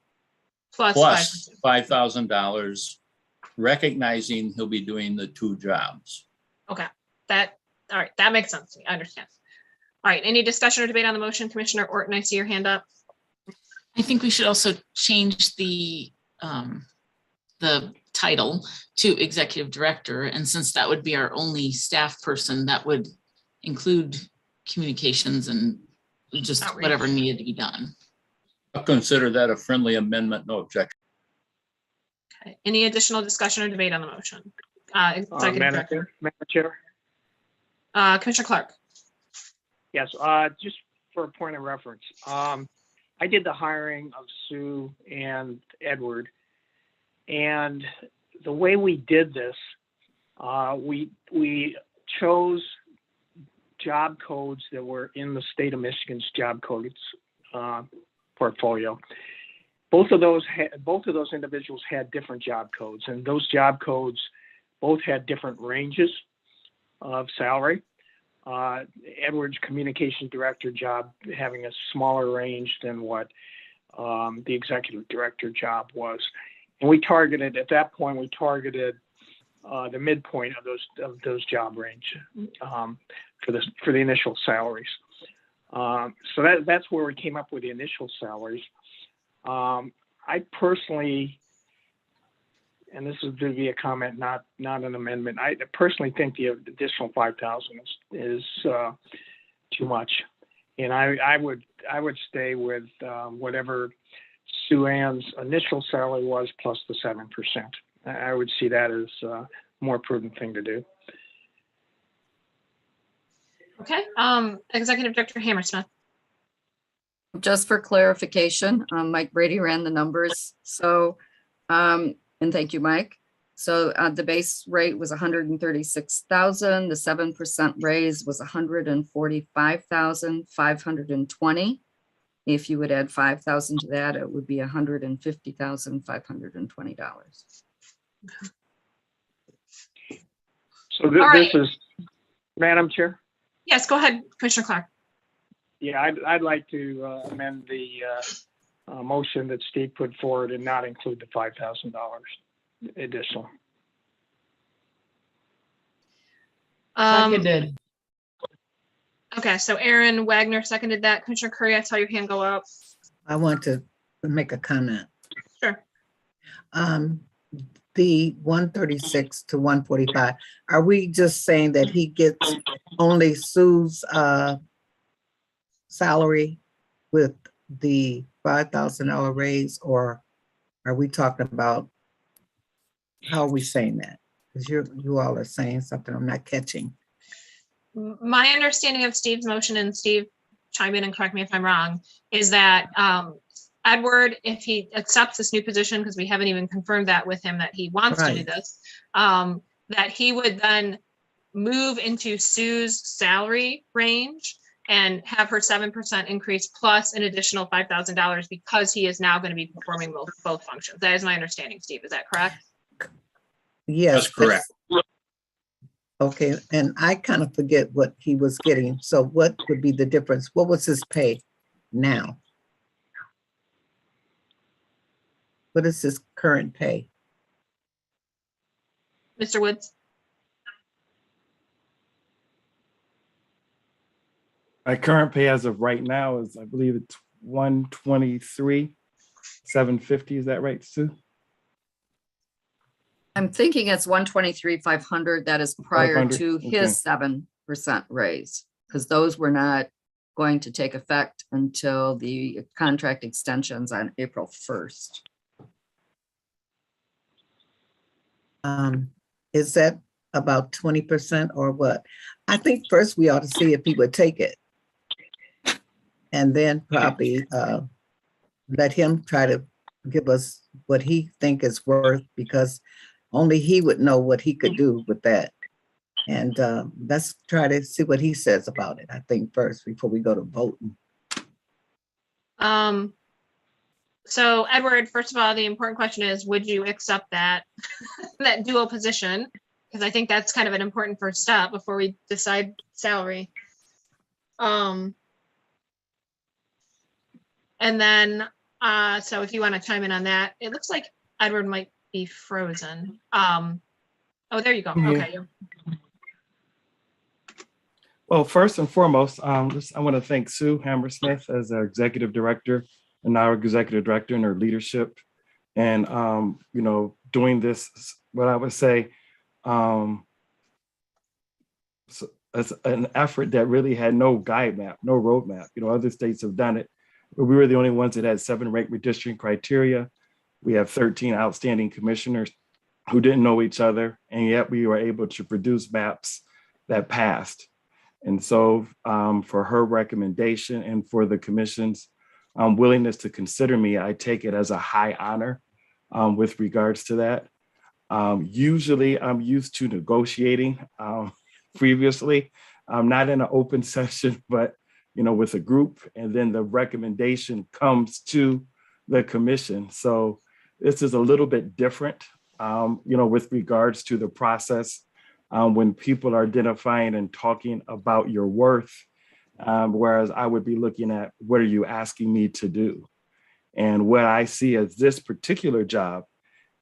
Plus $5,000, recognizing he'll be doing the 2 jobs. Okay. All right. That makes sense to me. I understand. All right. Any discussion or debate on the motion? Commissioner Orton, I see your hand up. I think we should also change the title to executive director. And since that would be our only staff person, that would include communications and just Outreach. whatever needed to be done. I'll consider that a friendly amendment, no objection. Okay. Any additional discussion or debate on the motion? Executive Director. Madam Chair? Commissioner Clark. Yes, just for a point of reference, I did the hiring of Sue and Edward, and the way we did this, we chose job codes that were in the state of Michigan's job codes portfolio. Both of those individuals had different job codes, and those job codes both had different ranges of salary. Edward's communication director job having a smaller range than what the executive director job was. And we targeted, at that point, the midpoint of those job range for the initial salaries. So that's where we came up with the initial salaries. I personally, and this is going to be a comment, not an amendment. I personally think the additional 5,000 is too much, and I would stay with whatever Sue Ann's initial salary was plus the 7%. I would see that as a more prudent thing to do. Okay. Executive Director Hammersmith. Just for clarification, Mike Brady ran the numbers. So, and thank you, Mike. So the base rate was 136,000. The 7% raise was 145,520. If you would add 5,000 to that, it would be $150,520. So this is, Madam Chair? Yes, go ahead, Commissioner Clark. Yeah, I'd like to amend the motion that Steve put forward and not include the $5,000 additional. Seconded. Okay, so Aaron Wagner seconded that. Commissioner Curry, I saw your hand go up. I want to make a comment. Sure. The 136 to 145, are we just saying that he gets only Sue's salary with the $5,000 raise, or are we talking about, how are we saying that? Because you all are saying something I'm not catching. My understanding of Steve's motion, and Steve, chime in and correct me if I'm wrong, is that Edward, if he accepts this new position, because we haven't even confirmed that with him that he wants to do this, that he would then move into Sue's salary range and have her 7% increase plus an additional $5,000 because he is now going to be performing both functions. That is my understanding, Steve. Is that correct? Yes. That's correct. Okay, and I kind of forget what he was getting. So what would be the difference? What was his pay now? What is his current pay? Mr. Woods? My current pay as of right now is, I believe it's 123,750. Is that right, Sue? I'm thinking it's 123,500. That is prior 500? to his 7% raise, because those were not going to take effect until the contract extensions on April 1st. Is that about 20% or what? I think first we ought to see if he would take it. And then probably let him try to give us what he think is worth, because only he would know what he could do with that. And let's try to see what he says about it, I think, first, before we go to voting. So Edward, first of all, the important question is, would you accept that, that dual position? Because I think that's kind of an important first step before we decide salary. And then, so if you want to chime in on that, it looks like Edward might be frozen. Oh, there you go. Okay. Well, first and foremost, I want to thank Sue Hammersmith as our executive director and our executive director and her leadership. And, you know, doing this, what I would say, a an effort that really had no guide map, no roadmap. Other states have done it, but we were the only ones that had 7 rank redistricting criteria. We have 13 outstanding commissioners who didn't know each other, and yet we were able to produce maps that passed. And so for her recommendation and for the commission's willingness to consider me, I take it as a high honor with regards to that. Usually I'm used to negotiating previously, not in an open session, but with a group, and then the recommendation comes to the commission. So this is a little bit different, with regards to the process when people are identifying and talking about your worth, whereas I would be looking at what are you asking me to do? And what I see as this particular job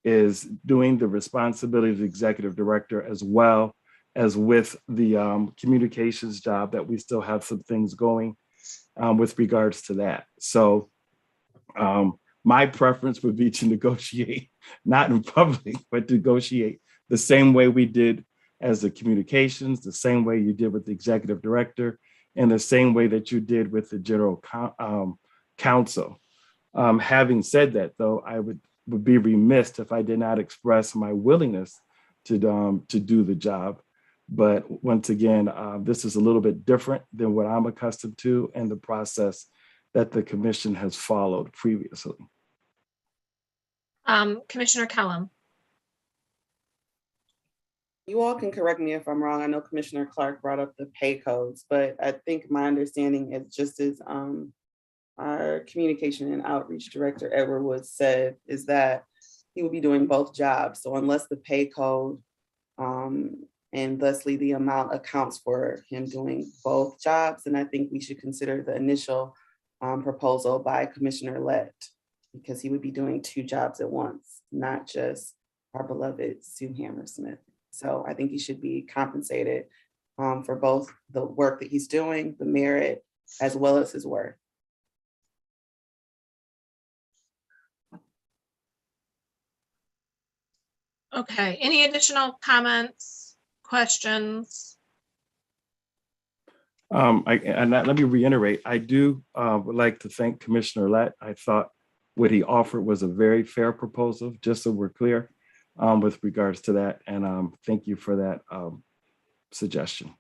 is doing the responsibility of the executive director, as well as with the communications job that we still have some things going with regards to that. So my preference would be to negotiate, not in public, but to negotiate the same way we did as the communications, the same way you did with the executive director, and the same way that you did with the general counsel. Having said that, though, I would be remiss if I did not express my willingness to do the job. But once again, this is a little bit different than what I'm accustomed to and the process that the commission has followed previously. Commissioner Kellum. You all can correct me if I'm wrong. I know Commissioner Clark brought up the pay codes, but I think my understanding is just as our communication and outreach director, Edward Woods, said, is that he will be doing both jobs. So unless the pay code and thusly the amount accounts for him doing both jobs, then I think we should consider the initial proposal by Commissioner Lett, because he would be doing 2 jobs at once, not just our beloved Sue Hammersmith. So I think he should be compensated for both the work that he's doing, the merit, as well as his worth. Okay, any additional comments, questions? Let me reiterate, I do would like to thank Commissioner Lett. I thought what he offered was a very fair proposal, just so we're clear with regards to that. And thank you for that suggestion.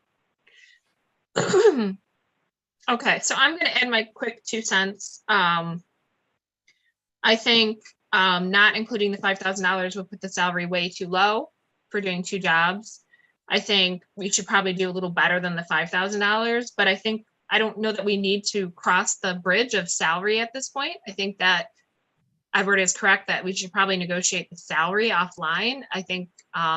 Okay, so I'm going to add my quick 2 cents. I think not including the $5,000 would put the salary way too low for doing 2 jobs. I think we should probably do a little better than the $5,000, but I don't know that we need to cross the bridge of salary at this point. I think that Edward is correct that we should probably negotiate the salary offline. I think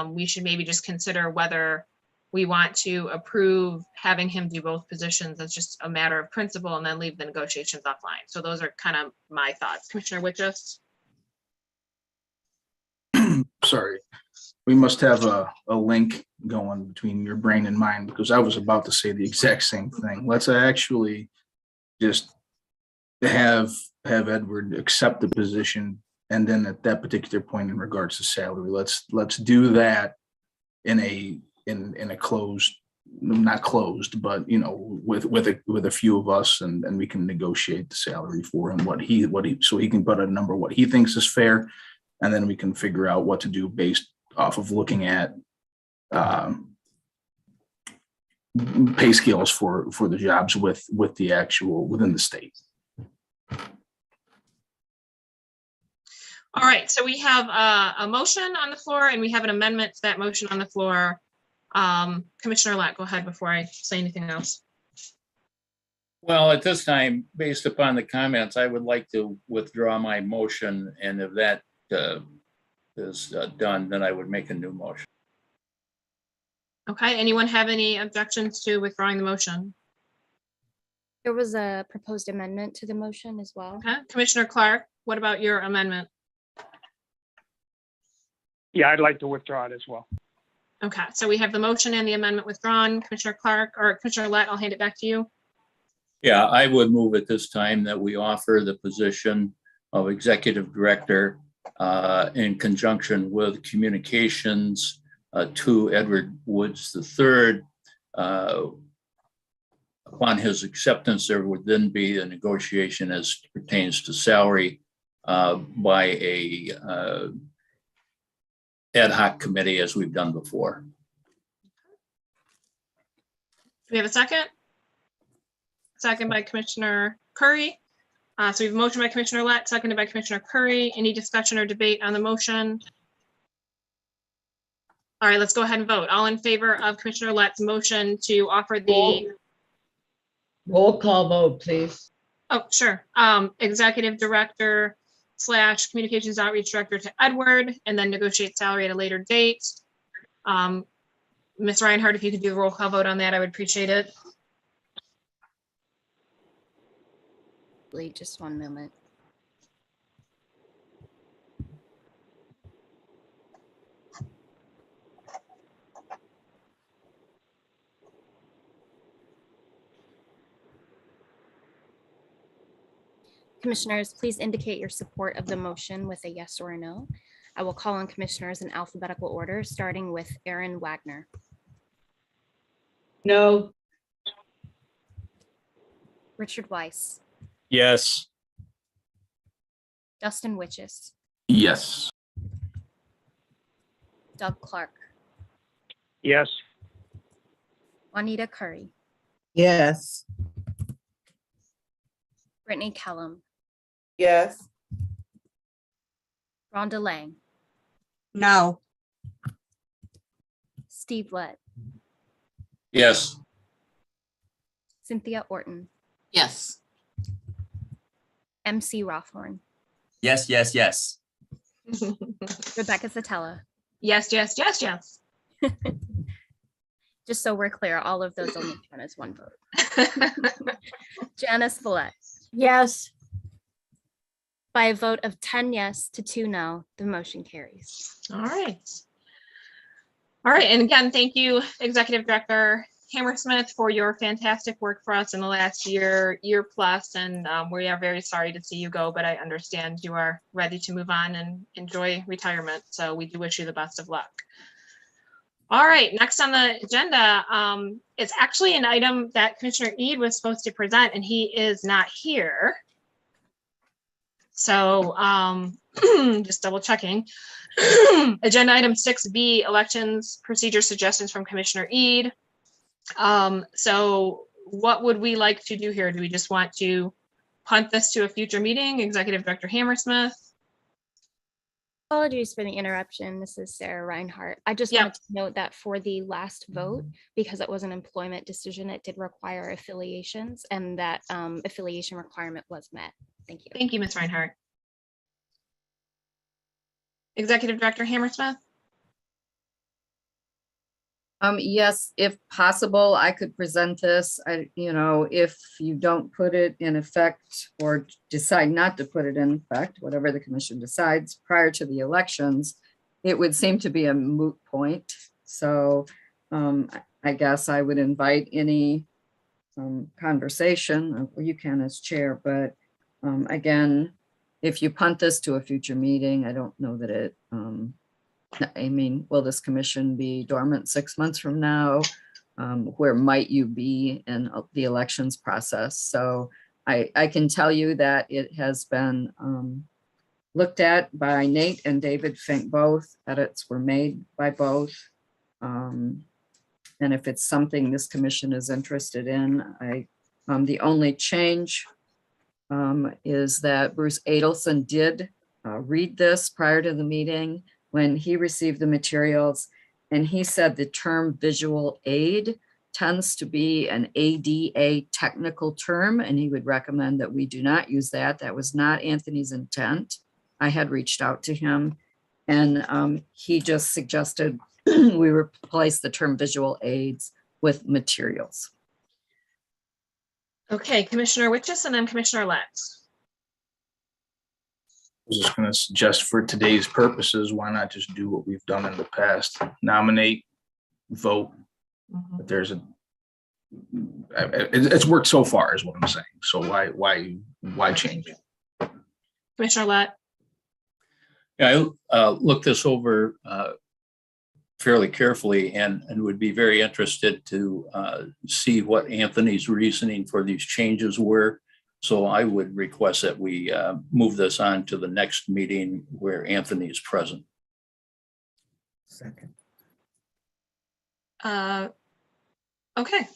we should maybe just consider whether we want to approve having him do both positions as just a matter of principle and then leave the negotiations offline. So those are kind of my thoughts. Commissioner Wichus? Sorry, we must have a link going between your brain and mine, because I was about to say the exact same thing. Let's actually just have Edward accept the position, and then at that particular point in regards to salary, let's do that in a closed, not closed, but with a few of us, and we can negotiate the salary for him, what he so he can put a number what he thinks is fair, and then we can figure out what to do based off of looking at pay scales for the jobs with the actual within the state. All right, so we have a motion on the floor and we have an amendment to that motion on the floor. Commissioner Lett, go ahead before I say anything else. Well, at this time, based upon the comments, I would like to withdraw my motion, and if that is done, then I would make a new motion. Okay, anyone have any objections to withdrawing the motion? There was a proposed amendment to the motion as well. Okay, Commissioner Clark, what about your amendment? Yeah, I'd like to withdraw it as well. Okay, so we have the motion and the amendment withdrawn. Commissioner Clark or Commissioner Lett, I'll hand it back to you. Yeah, I would move at this time that we offer the position of executive director in conjunction with communications to Edward Woods III, Upon his acceptance, there would then be a negotiation as pertains to salary by a ad hoc committee, as we've done before. Do we have a second? Second by Commissioner Curry. So we have a motion by Commissioner Lett, seconded by Commissioner Curry. Any discussion or debate on the motion? All right, let's go ahead and vote. All in favor of Commissioner Lett's motion to offer the, Roll call vote, please. oh, sure, Executive Director / Communications Outreach Director to Edward, and then negotiate salary at a later date. Ms. Reinhardt, if you could do the roll call vote on that, I would appreciate it. Wait just 1 moment. Commissioners, please indicate your support of the motion with a yes or a no. I will call on commissioners in alphabetical order, starting with Aaron Wagner. No. Richard Weiss. Yes. Dustin Witches. Yes. Doug Clark. Yes. Juanita Curry. Yes. Brittany Kellum. Yes. Rhonda Lang. No. Steve Lett. Yes. Cynthia Orton. Yes. MC Rothhorn. Yes, yes, yes. Rebecca Satella. Yes, yes, yes, yes. Just so we're clear, all of those only count as one vote. Janice Villette. Yes. By a vote of 10 yes to 2 no, the motion carries. All right. All right, and again, thank you, Executive Director Hammersmith, for your fantastic work for us in the last year plus, and we are very sorry to see you go, but I understand you are ready to move on and enjoy retirement, so we do wish you the best of luck. All right, next on the agenda, it's actually an item that Commissioner Eid was supposed to present, and he is not here. So just double checking. Agenda item 6B, elections procedure suggestions from Commissioner Eid. So what would we like to do here? Do we just want to punt this to a future meeting? Executive Director Hammersmith? Apologies for the interruption. This is Sarah Reinhardt. I just wanted to note that for the last vote, because it was an employment decision, it did require affiliations, and that affiliation requirement was met. Thank you. Thank you, Ms. Reinhardt. Executive Director Hammersmith? Yes, if possible, I could present this. If you don't put it in effect or decide not to put it in effect, whatever the commission decides prior to the elections, it would seem to be a moot point. So I guess I would invite any conversation. You can as chair, but again, if you punt this to a future meeting, I don't know that it, will this commission be dormant 6 months from now? Where might you be in the elections process? So I can tell you that it has been looked at by Nate and David Fink both. Edits were made by both. And if it's something this commission is interested in, the only change is that Bruce Adelson did read this prior to the meeting when he received the materials, and he said the term visual aid tends to be an ADA technical term, and he would recommend that we do not use that. That was not Anthony's intent. I had reached out to him, and he just suggested we replace the term visual aids with materials. Okay, Commissioner Witches and then Commissioner Letts. I was just going to suggest for today's purposes, why not just do what we've done in the past? Nominate, vote. But there's it's worked so far is what I'm saying. So why change it? Commissioner Lett. Yeah, I looked this over fairly carefully and would be very interested to see what Anthony's reasoning for these changes were. So I would request that we move this on to the next meeting where Anthony is present. Second. Okay,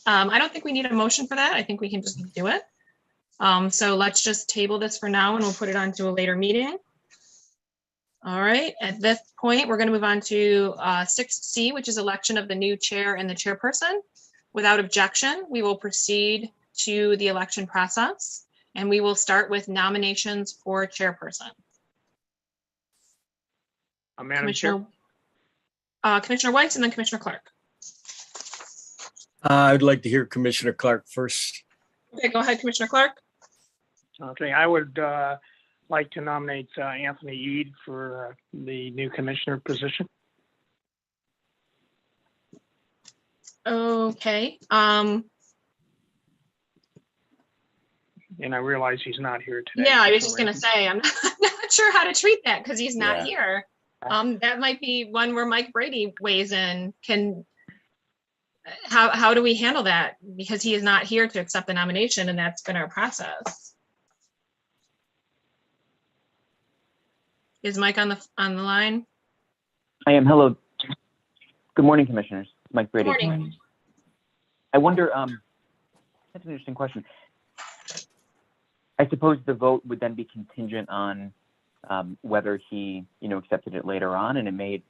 I don't think we need a motion for that. I think we can just do it. So let's just table this for now and we'll put it on to a later meeting. All right, at this point, we're going to move on to 6C, which is election of the new chair and the chairperson. Without objection, we will proceed to the election process and we will start with nominations for chairperson. Madam Chair. Commissioner Weiss and then Commissioner Clark. I'd like to hear Commissioner Clark first. Okay, go ahead, Commissioner Clark. Okay, I would like to nominate Anthony Eid for the new commissioner position. Okay. And I realize he's not here today. Yeah, I was just gonna say, I'm not sure how to treat that because he's not here. That might be one where Mike Brady weighs in. How do we handle that? Because he is not here to accept the nomination and that's been our process. Is Mike on the line? I am. Hello. Good morning, commissioners. Mike Brady. Good morning. I wonder, that's an interesting question. I suppose the vote would then be contingent on whether he, accepted it later on, and it may,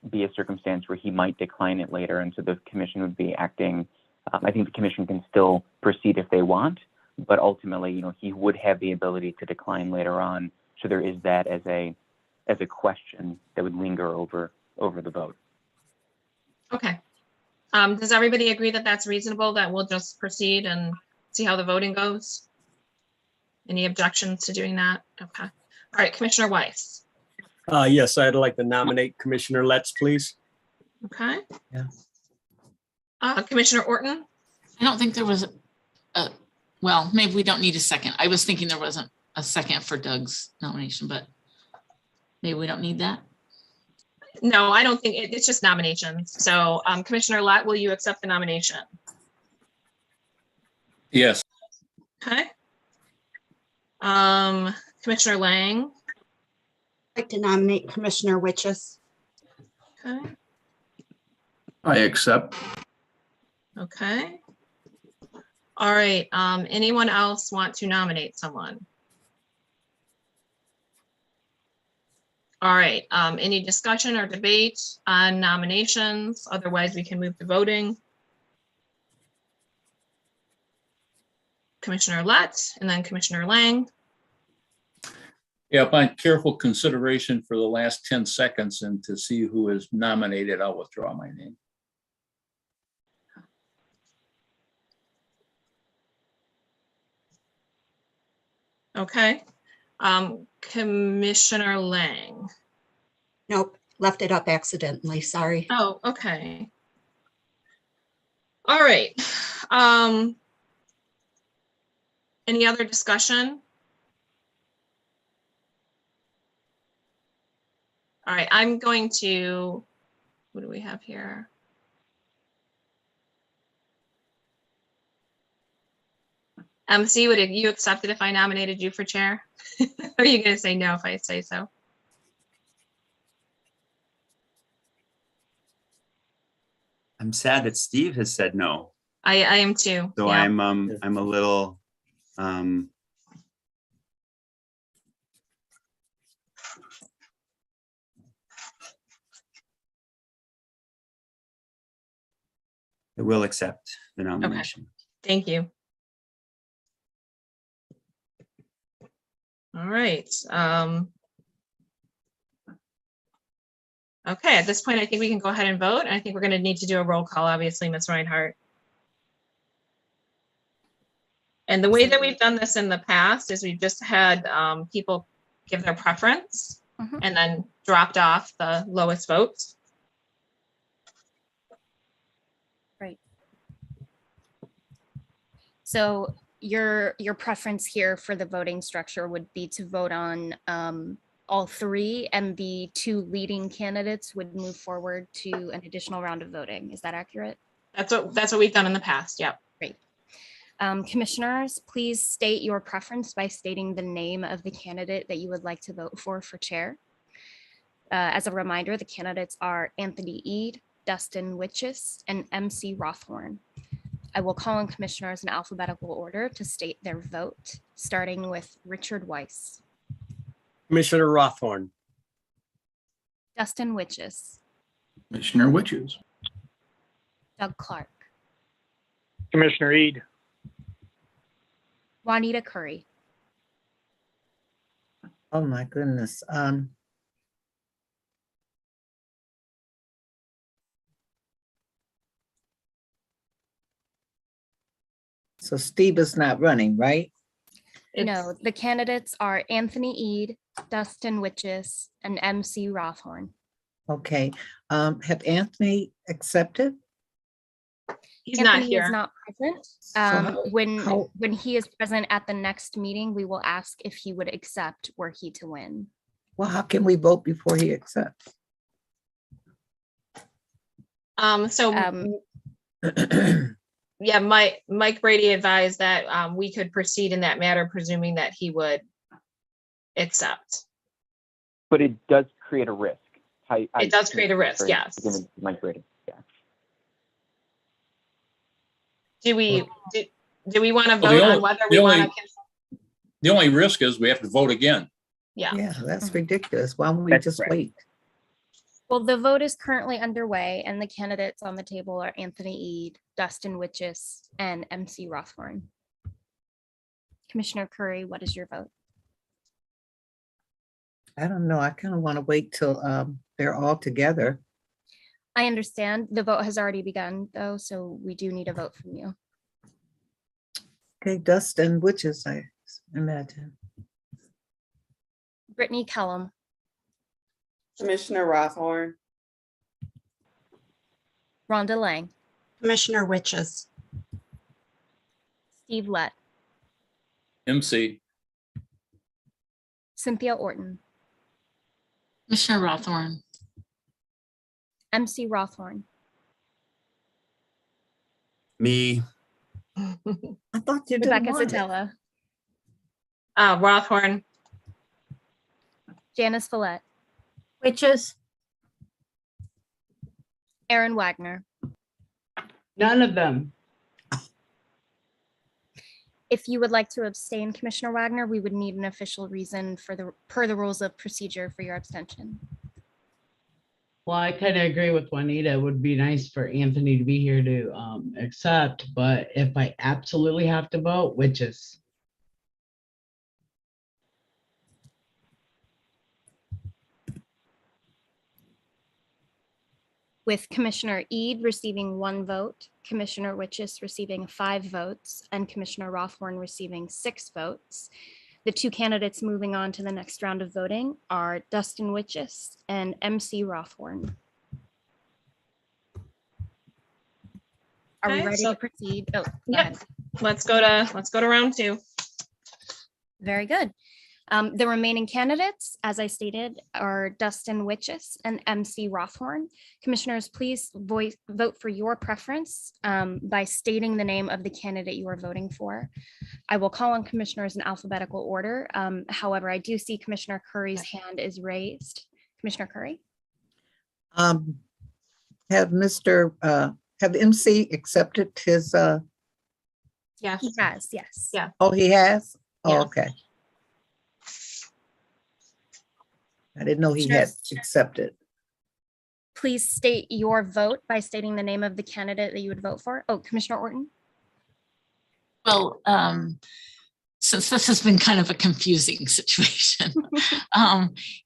be a circumstance where he might decline it later, and so the commission would be acting. I think the commission can still proceed if they want, but ultimately, he would have the ability to decline later on. So there is that as a question that would linger over the vote. Okay. Does everybody agree that that's reasonable, that we'll just proceed and see how the voting goes? Any objections to doing that? Okay. All right, Commissioner Weiss. Yes, I'd like to nominate Commissioner Letts, please. Okay. Yeah. Commissioner Orton. I don't think there was well, maybe we don't need a second. I was thinking there wasn't a second for Doug's nomination, but maybe we don't need that. No, I don't think it's just nominations. So Commissioner Lett, will you accept the nomination? Yes. Okay. Commissioner Lang. I'd like to nominate Commissioner Witches. Okay. I accept. Okay. All right. Anyone else want to nominate someone? All right. Any discussion or debate on nominations? Otherwise, we can move to voting. Commissioner Lett and then Commissioner Lang. Yeah, upon careful consideration for the last 10 seconds and to see who is nominated, I'll withdraw my name. Okay. Commissioner Lang. Nope, left it up accidentally, sorry. Oh, okay. All right. Any other discussion? All right, I'm going to, what do we have here? MC, would you accept it if I nominated you for chair? Or are you going to say no if I say so? I'm sad that Steve has said no. I am too. So yeah. I'm a little I will accept the nomination. Okay. Thank you. All right. Okay, at this point, I think we can go ahead and vote. I think we're going to need to do a roll call, obviously, Ms. Reinhardt. And the way that we've done this in the past is we've just had people give their preference and then dropped off the lowest votes. Right. So your preference here for the voting structure would be to vote on all three, and the two leading candidates would move forward to an additional round of voting. Is that accurate? That's what we've done in the past. Yep. Great. Commissioners, please state your preference by stating the name of the candidate that you would like to vote for chair. As a reminder, the candidates are Anthony Eade, Dustin Witches, and MC Rothhorn. I will call on commissioners in alphabetical order to state their vote, starting with Richard Weiss. Commissioner Rothhorn. Dustin Witches. Commissioner Witches. Doug Clark. Commissioner Eade. Juanita Curry. Oh, my goodness. So Steve is not running, right? No, the candidates are Anthony Eade, Dustin Witches, and MC Rothhorn. Okay. Have Anthony accepted? He's not Anthony here. is not present. how- When he is present at the next meeting, we will ask if he would accept were he to win. Well, how can we vote before he accepts? Yeah, Mike Brady advised that we could proceed in that matter, presuming that he would accept. But it does create a risk. It does create a risk, yes. Mike Brady, yeah. Do we want to Well, the vote only- on whether the we only- want to? The only risk is we have to vote again. Yeah. Yeah, that's ridiculous. Why don't we That's just correct. wait? Well, the vote is currently underway, and the candidates on the table are Anthony Eade, Dustin Witches, and MC Rothhorn. Commissioner Curry, what is your vote? I don't know. I kind of want to wait till they're all together. I understand the vote has already begun, though, so we do need a vote from you. Okay, Dustin Witches, I imagine. Brittany Kellum, Commissioner Rothhorn. Rhonda Lang, Commissioner Witches. Steve Lett, MC. Cynthia Orton, Commissioner Rothhorn. MC Rothhorn, Me, I thought you didn't Rebecca want it. Satella, Rothhorn. Janice Follett, Witches. Aaron Wagner. None of them. If you would like to abstain, Commissioner Wagner, we would need an official reason per the rules of procedure for your abstention. Well, I kind of agree with Juanita. It would be nice for Anthony to be here to accept, but if I absolutely have to vote, Witches. With Commissioner Eade receiving 1 vote, Commissioner Witches receiving 5 votes, and Commissioner Rothhorn receiving 6 votes. The 2 candidates moving on to the next round of voting are Dustin Witches and MC Rothhorn. Are we Okay, ready so- to proceed? Oh, go Yep. ahead. Let's go to round 2. Very good. The remaining candidates, as I stated, are Dustin Witches and MC Rothhorn. Commissioners, please vote for your preference by stating the name of the candidate you are voting for. I will call on commissioners in alphabetical order. However, I do see Commissioner Curry's hand is raised. Commissioner Curry? Have MC accepted his, Yes. He has, yes. Yeah. oh, he has? Oh, Yeah. okay. I didn't know he had Commissioners- accepted. Please state your vote by stating the name of the candidate that you would vote for. Oh, Commissioner Orton? Well, since this has been kind of a confusing situation,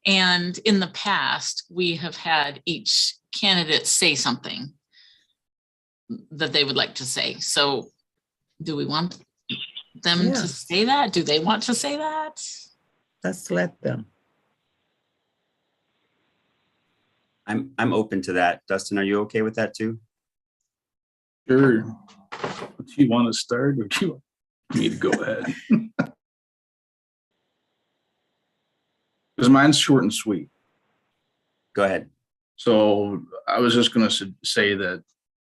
and in the past, we have had each candidate say something that they would like to say. So do we want them Yeah. to say that? Do they want to say that? Let's let them. I'm open to that. Dustin, are you okay with that too? Sure. Do you want to start or do you want me to go ahead? Because mine's short and sweet. Go ahead. So I was just going to say that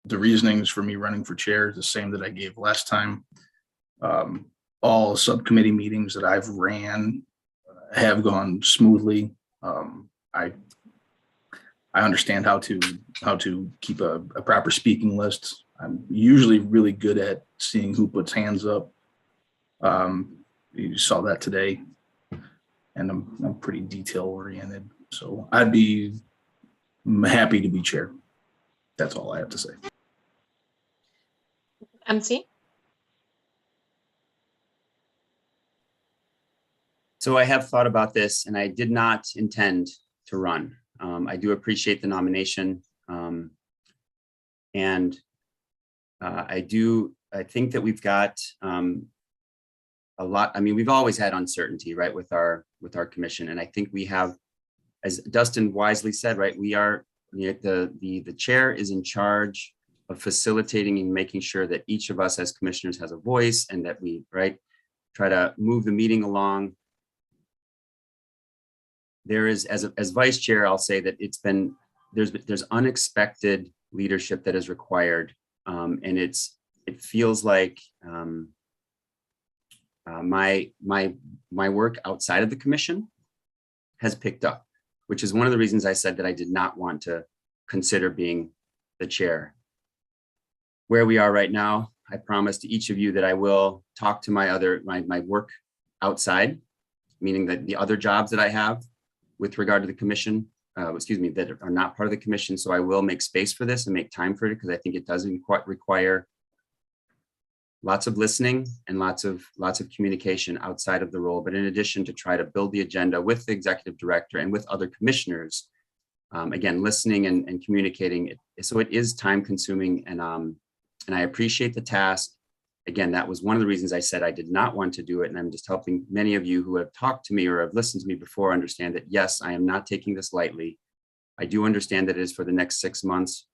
the reasonings for me running for chair is the same that I gave last time. All subcommittee meetings that I've ran have gone smoothly. I understand how to keep a proper speaking list. I'm usually really good at seeing who puts hands up. You saw that today, and I'm pretty detail oriented. So I'd be happy to be chair. That's all I have to say. MC? So I have thought about this, and I did not intend to run. I do appreciate the nomination. And I think that we've got a lot. I mean, we've always had uncertainty, right, with our commission. And I think we have, as Dustin wisely said, right, we are, the chair is in charge of facilitating and making sure that each of us as commissioners has a voice, and that we, right, try to move the meeting along. There is, as vice chair, I'll say that there's unexpected leadership that is required. And it feels like my work outside of the commission has picked up, which is one of the reasons I said that I did not want to consider being the chair. Where we are right now, I promise to each of you that I will talk to my work outside, meaning that the other jobs that I have with regard to the commission, that are not part of the commission. So I will make space for this and make time for it, because I think it does require lots of listening and lots of communication outside of the role. But in addition, to try to build the agenda with the executive director and with other commissioners, again, listening and communicating. So it is time consuming, and I appreciate the task. Again, that was one of the reasons I said I did not want to do it. And I'm just helping many of you who have talked to me or have listened to me before understand that, yes, I am not taking this lightly. I do understand that it is for the next 6 months.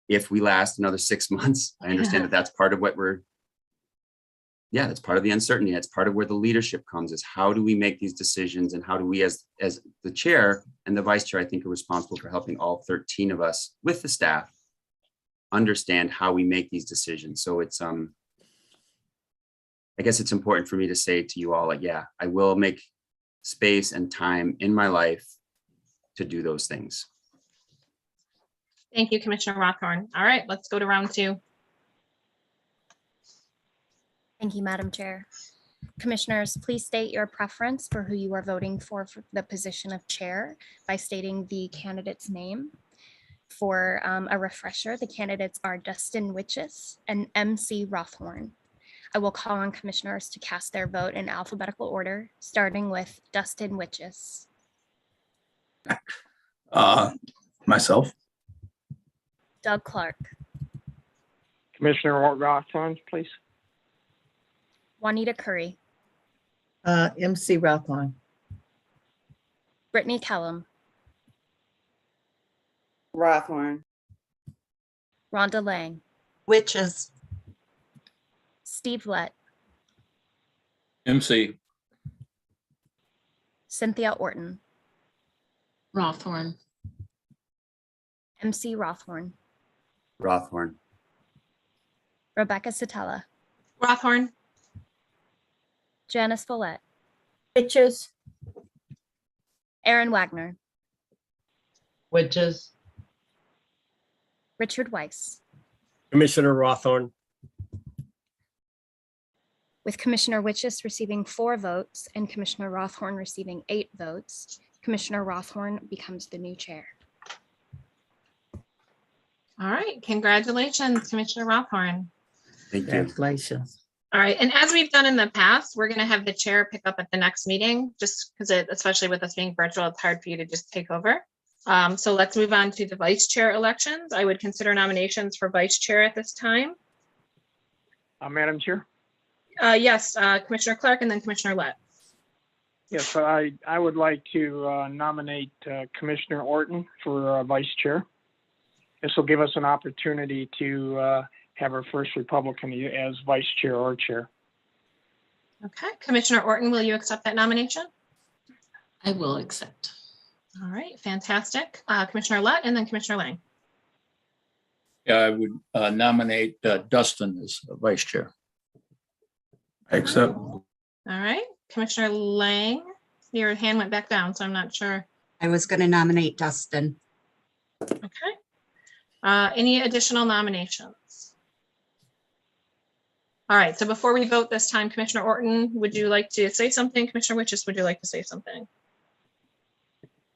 If we last another 6 months, I understand that that's part of what that's part of the uncertainty. That's part of where the leadership comes, is how do we make these decisions, and how do we, as the chair and the vice chair, I think, are responsible for helping all 13 of us with the staff understand how we make these decisions. So it's, I guess it's important for me to say to you all, like, yeah, I will make space and time in my life to do those things. Thank you, Commissioner Rothorn. All right, let's go to round 2. Thank you, Madam Chair. Commissioners, please state your preference for who you are voting for the position of chair by stating the candidate's name. For a refresher, the candidates are Dustin Witches and MC Rothorn. I will call on commissioners to cast their vote in alphabetical order, starting with Dustin Witches. Myself. Doug Clark. Commissioner Rothorn, please. Juanita Curry. MC Rothorn. Brittany Kellum. Rothorn. Rhonda Lang. Witches. Steve Lett. MC. Cynthia Orton. Rothorn. MC Rothorn. Rothorn. Rebecca Satella. Rothorn. Janice Follett. Witches. Aaron Wagner. Witches. Richard Weiss. Commissioner Rothorn. With Commissioner Witches receiving 4 votes and Commissioner Rothorn receiving 8 votes, Commissioner Rothorn becomes the new chair. All right, congratulations, Commissioner Rothorn. Thank you. Congratulations. All right, and as we've done in the past, we're going to have the chair pick up at the next meeting, just because especially with us being virtual, it's hard for you to just take over. So let's move on to the vice chair elections. I would consider nominations for vice chair at this time. Madam Chair? Yes, Commissioner Clark and then Commissioner Lett. Yes, I would like to nominate Commissioner Orton for vice chair. This will give us an opportunity to have our first Republican as vice chair or chair. Okay, Commissioner Orton, will you accept that nomination? I will accept. All right, fantastic. Commissioner Lett and then Commissioner Lang. Yeah, I would nominate Dustin as vice chair. I accept. All right, Commissioner Lang, your hand went back down, so I'm not sure. I was going to nominate Dustin. Okay. Any additional nominations? All right, so before we vote this time, Commissioner Orton, would you like to say something? Commissioner Witches, would you like to say something?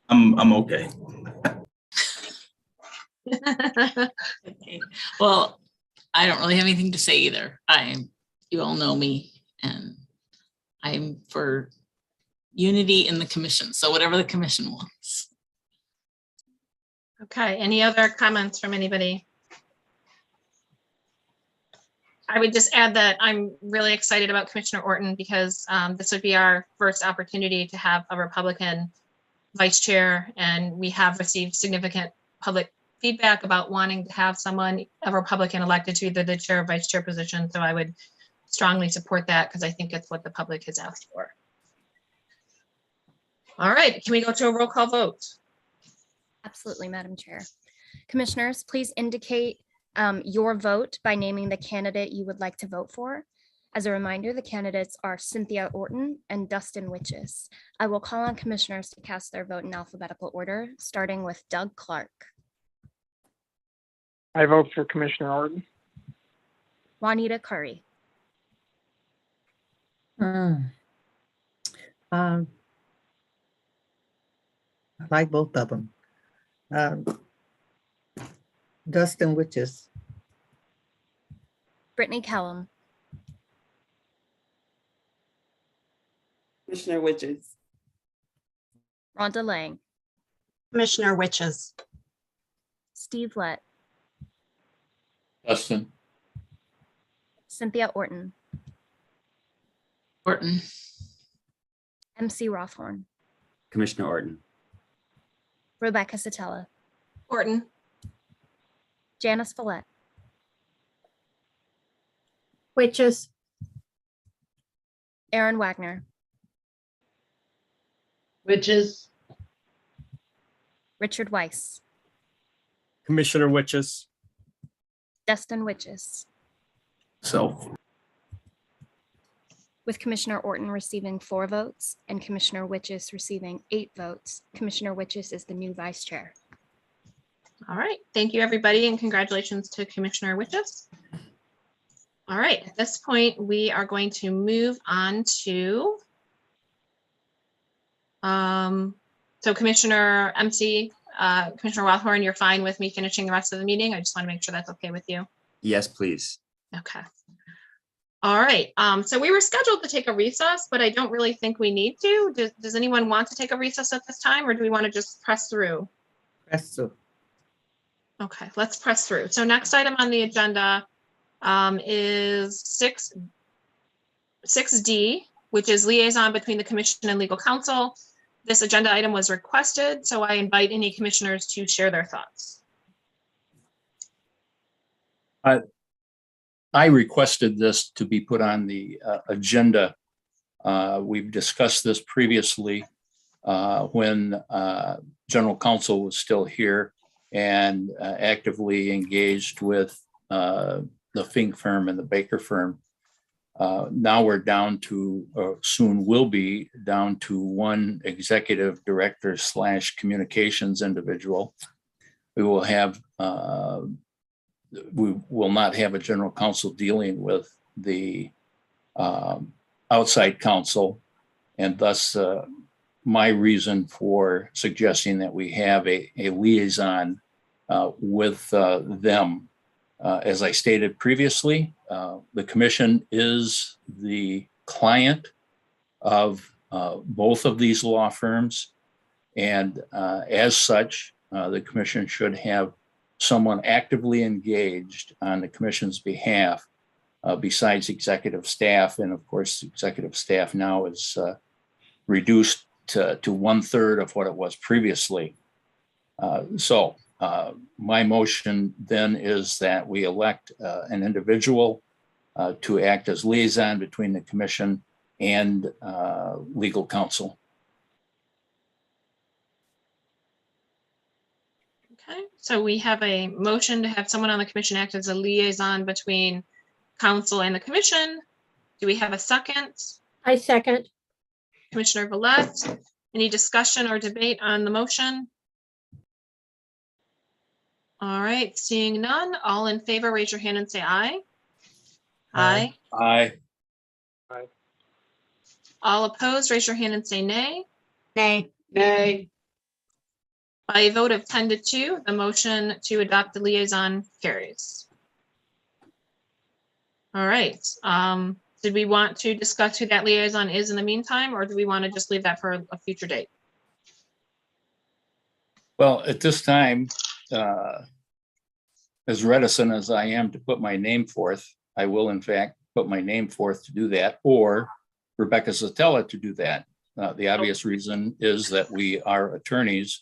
I'm okay. Okay. Well, I don't really have anything to say either. You all know me, and I'm for unity in the commission. So whatever the commission wants. Okay, any other comments from anybody? I would just add that I'm really excited about Commissioner Orton because this would be our first opportunity to have a Republican vice chair, and we have received significant public feedback about wanting to have someone, a Republican, elected to either the chair or vice chair position. So I would strongly support that because I think it's what the public has asked for. All right, can we go to a roll call vote? Absolutely, Madam Chair. Commissioners, please indicate your vote by naming the candidate you would like to vote for. As a reminder, the candidates are Cynthia Orton and Dustin Witches. I will call on commissioners to cast their vote in alphabetical order, starting with Doug Clark. I vote for Commissioner Orton. Juanita Curry. I like both of them. Dustin Witches. Brittany Kellum. Commissioner Witches. Rhonda Lang. Commissioner Witches. Steve Lett. Dustin. Cynthia Orton. Orton. MC Rothhorn. Commissioner Orton. Rebecca Satella. Orton. Janice Follett. Witches. Aaron Wagner. Witches. Richard Weiss. Commissioner Witches. Dustin Witches. So With Commissioner Orton receiving 4 votes and Commissioner Witches receiving 8 votes, Commissioner Witches is the new vice chair. All right, thank you, everybody, and congratulations to Commissioner Witches. All right, at this point, we are going to move on to so Commissioner MC, Commissioner Rothhorn, you're fine with me finishing the rest of the meeting? I just want to make sure that's okay with you. Yes, please. Okay. All right, so we were scheduled to take a recess, but I don't really think we need to. Does anyone want to take a recess at this time, or do we want to just press through? Press through. Okay, let's press through. So next item on the agenda is 6D, which is liaison between the commission and legal counsel. This agenda item was requested, so I invite any commissioners to share their thoughts. I requested this to be put on the agenda. We've discussed this previously when General Counsel was still here and actively engaged with the Fink firm and the Baker firm. Now we're down to, or soon will be down to, one executive director / communications individual. We will have we will not have a general counsel dealing with the outside counsel, and thus my reason for suggesting that we have a liaison with them. As I stated previously, the commission is the client of both of these law firms, and as such, the commission should have someone actively engaged on the commission's behalf besides executive staff. And of course, executive staff now is reduced to 1/3 of what it was previously. So my motion then is that we elect an individual to act as liaison between the commission and legal counsel. So we have a motion to have someone on the commission act as a liaison between council and the commission. Do we have a second? I second. Commissioner Villette, any discussion or debate on the motion? All right, seeing none, all in favor, raise your hand and say aye. Aye. Aye. All opposed, raise your hand and say nay. Nay. Nay. By a vote of 10 to 2, the motion to adopt the liaison carries. All right. Did we want to discuss who that liaison is in the meantime, or do we want to just leave that for a future date? Well, at this time, as reticent as I am to put my name forth, I will in fact put my name forth to do that, or Rebecca Zatella to do that. The obvious reason is that we are attorneys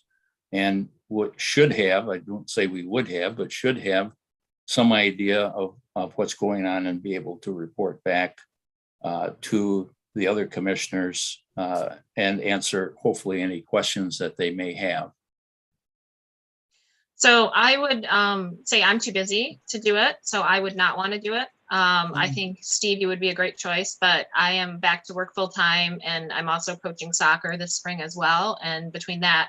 and what should have, I don't say we would have, but should have some idea of what's going on and be able to report back to the other commissioners and answer hopefully any questions that they may have. So I would say I'm too busy to do it, so I would not want to do it. I think, Steve, you would be a great choice, but I am back to work full time and I'm also coaching soccer this spring as well. And between that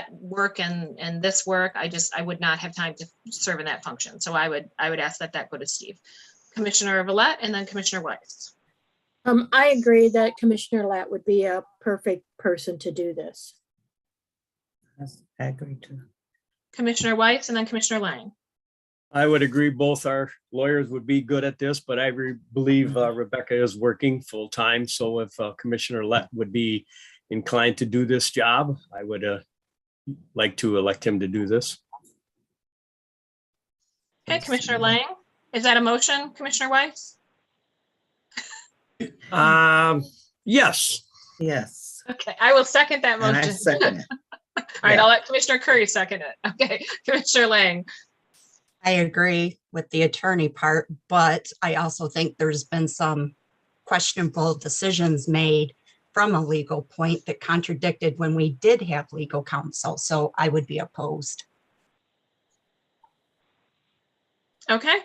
work and this work, I would not have time to serve in that function. So I would ask that go to Steve. Commissioner Villette and then Commissioner Weiss. I agree that Commissioner Latt would be a perfect person to do this. I agree too. Commissioner Weiss and then Commissioner Lang. I would agree both our lawyers would be good at this, but I believe Rebecca is working full time. So if Commissioner Lett would be inclined to do this job, I would like to elect him to do this. Okay, Commissioner Lang, is that a motion, Commissioner Weiss? Yes. Yes. Okay, I will second that And I motion. second it. All right, I'll let Commissioner Curry second it. Okay, Commissioner Lang. I agree with the attorney part, but I also think there's been some questionable decisions made from a legal point that contradicted when we did have legal counsel. So I would be opposed. Okay,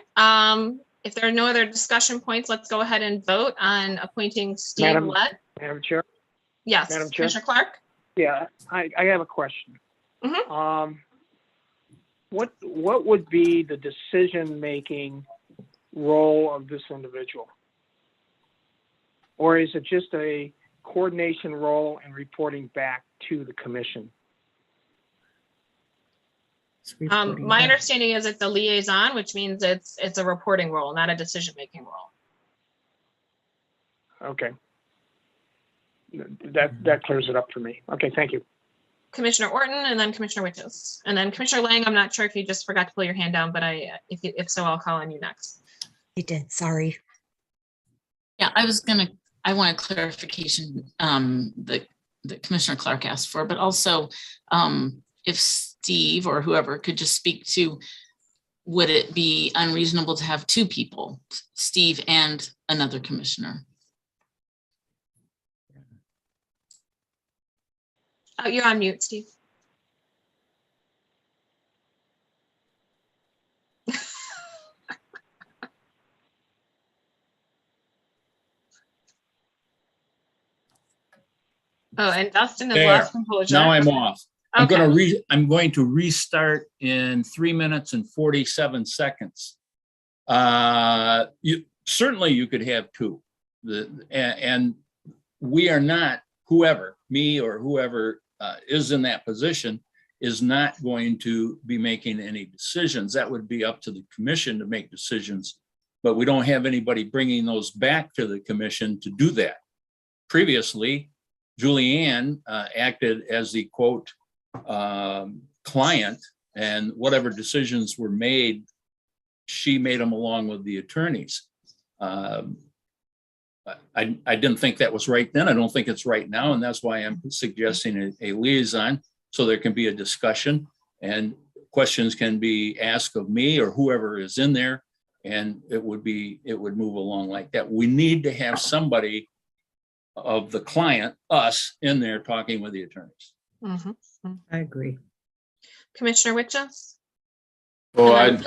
if there are no other discussion points, let's go ahead and vote on appointing Steve Madam Lett. Chair. Yes, Madam Chair. Commissioner Clark. Yeah, I have a question. Mhm. What would be the decision-making role of this individual? Or is it just a coordination role and reporting back to the commission? My understanding is it's a liaison, which means it's a reporting role, not a decision-making role. Okay. That clears it up for me. Okay, thank you. Commissioner Orton and then Commissioner Witches. And then Commissioner Lang, I'm not sure if you just forgot to pull your hand down, but if so, I'll call on you next. I did, sorry. Yeah, I want a clarification that Commissioner Clark asked for, but also if Steve or whoever could just speak to, would it be unreasonable to have two people, Steve and another commissioner? Oh, you're on mute, Steve. Oh, and Dustin has There. lost composure. Now I'm off. I'm Okay. I'm going to restart in 3 minutes and 47 seconds. Certainly you could have two. And we are not, whoever, me or whoever is in that position, is not going to be making any decisions. That would be up to the commission to make decisions, but we don't have anybody bringing those back to the commission to do that. Previously, Julianne acted as the quote client, and whatever decisions were made, she made them along with the attorneys. I didn't think that was right then. I don't think it's right now. And that's why I'm suggesting a liaison, so there can be a discussion and questions can be asked of me or whoever is in there. And it would move along like that. We need to have somebody of the client, us, in there talking with the attorneys. Mhm. I agree. Commissioner Witches? Well, And